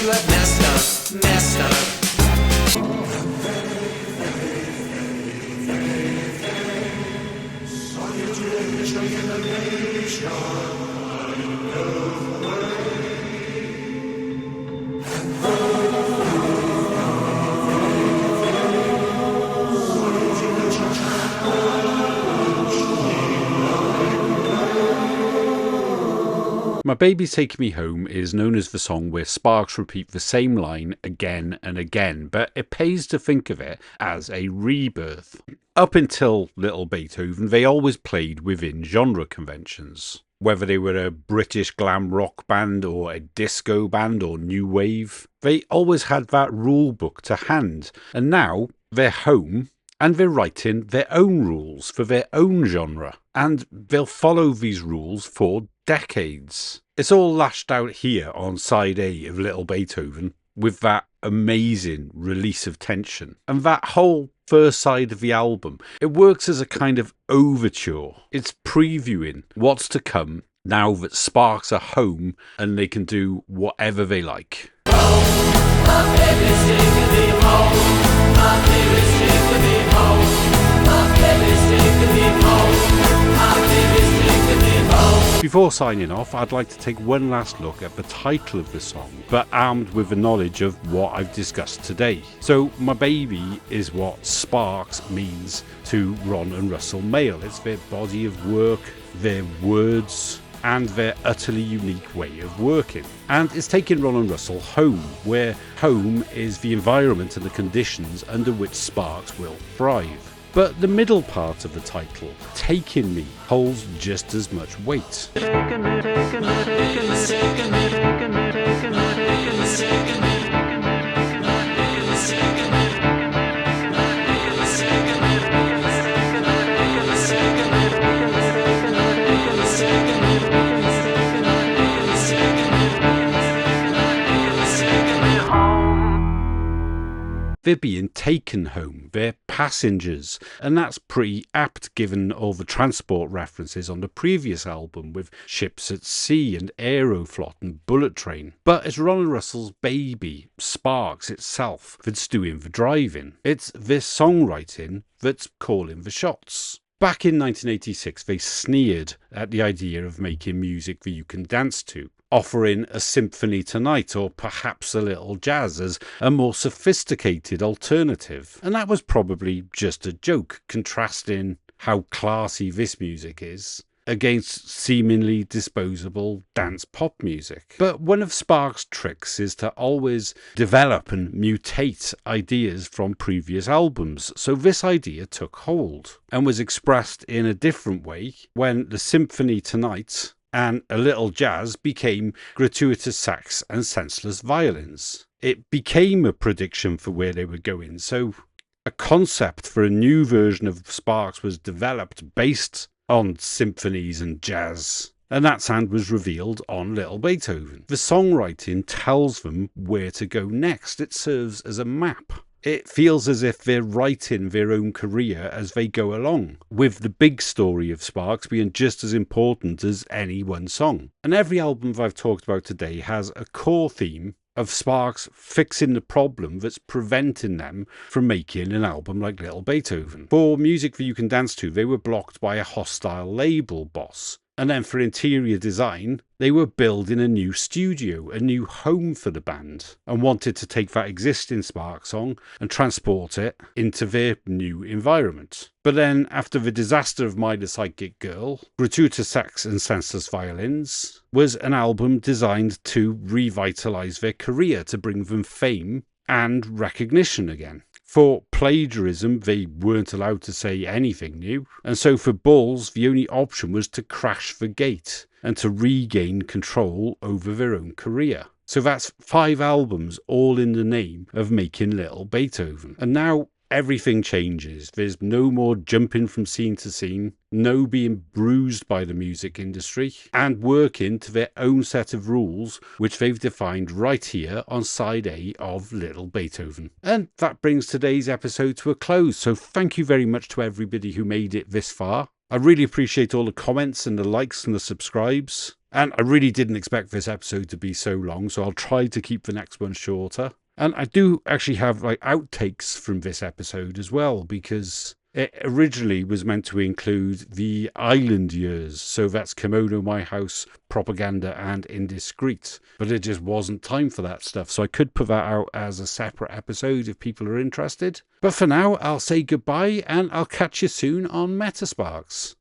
you have messed up, messed up. My Baby's Taking Me Home is known as the song where Sparks repeat the same line again and again, but it pays to think of it as a rebirth. Up until Little Beethoven, they always played within genre conventions. Whether they were a British glam rock band or a disco band or new wave, they always had that rule book to hand, and now they're home and they're writing their own rules for their own genre, and they'll follow these rules for decades. It's all lashed out here on side A of Little Beethoven with that amazing release of tension. And that whole first side of the album, it works as a kind of overture. It's previewing what's to come now that Sparks are home and they can do whatever they like. Before signing off, I'd like to take one last look at the title of the song, but armed with the knowledge of what I've discussed today. So, My Baby is what Sparks means to Ron and Russell Mael. It's their body of work, their words, and their utterly unique way of working. And it's taking Ron and Russell home, where home is the environment and the conditions under which Sparks will thrive. But the middle part of the title, Taking Me, holds just as much weight. They're being taken home, they're passengers, and that's pretty apt given all the transport references on the previous album with ships at sea and Aeroflot and Bullet Train. But it's Ron and Russell's baby, Sparks itself, that's doing the driving. It's this songwriting that's calling the shots. Back in 1986, they sneered at the idea of making music that you can dance to, offering a symphony tonight or perhaps a little jazz as a more sophisticated alternative. And that was probably just a joke, contrasting how classy this music is against seemingly disposable dance pop music. But one of Sparks' tricks is to always develop and mutate ideas from previous albums. So this idea took hold and was expressed in a different way when the Symphony Tonight and a little jazz became Gratuitous sax and senseless violins. It became a prediction for where they were going. So a concept for a new version of Sparks was developed based on symphonies and jazz. And that sound was revealed on Little Beethoven. The songwriting tells them where to go next. It serves as a map. It feels as if they're writing their own career as they go along, with the big story of Sparks being just as important as any one song. And every album that I've talked about today has a core theme of Sparks fixing the problem that's preventing them from making an album like Little Beethoven. For Music That You Can Dance To, they were blocked by a hostile label boss. And then for interior design, they were building a new studio, a new home for the band, and wanted to take that existing Sparks song and transport it into their new environment. But then, after the disaster of My the Psychic Girl, Gratuitous Sax and Senseless Violins was an album designed to revitalise their career, to bring them fame and recognition again. For Plagiarism, they weren't allowed to say anything new, and so for Balls, the only option was to crash the gate and to regain control over their own career. So that's 5 albums, all in the name of making Little Beethoven. And now everything changes. There's no more jumping from scene to scene, no being bruised by the music industry, and working to their own set of rules, which they've defined right here on side A of Little Beethoven. And that brings today's episode to a close. So thank you very much to everybody who made it this far. I really appreciate all the comments and the likes and the subscribes. And I really didn't expect this episode to be so long, so I'll try to keep the next one shorter. And I do actually have like outtakes from this episode as well, because it originally was meant to include the island years. So that's Kimono My House, Propaganda and Indiscreet. But it just wasn't time for that stuff. So I could put that out as a separate episode if people are interested. But for now, I'll say goodbye and I'll catch you soon on Metasparks.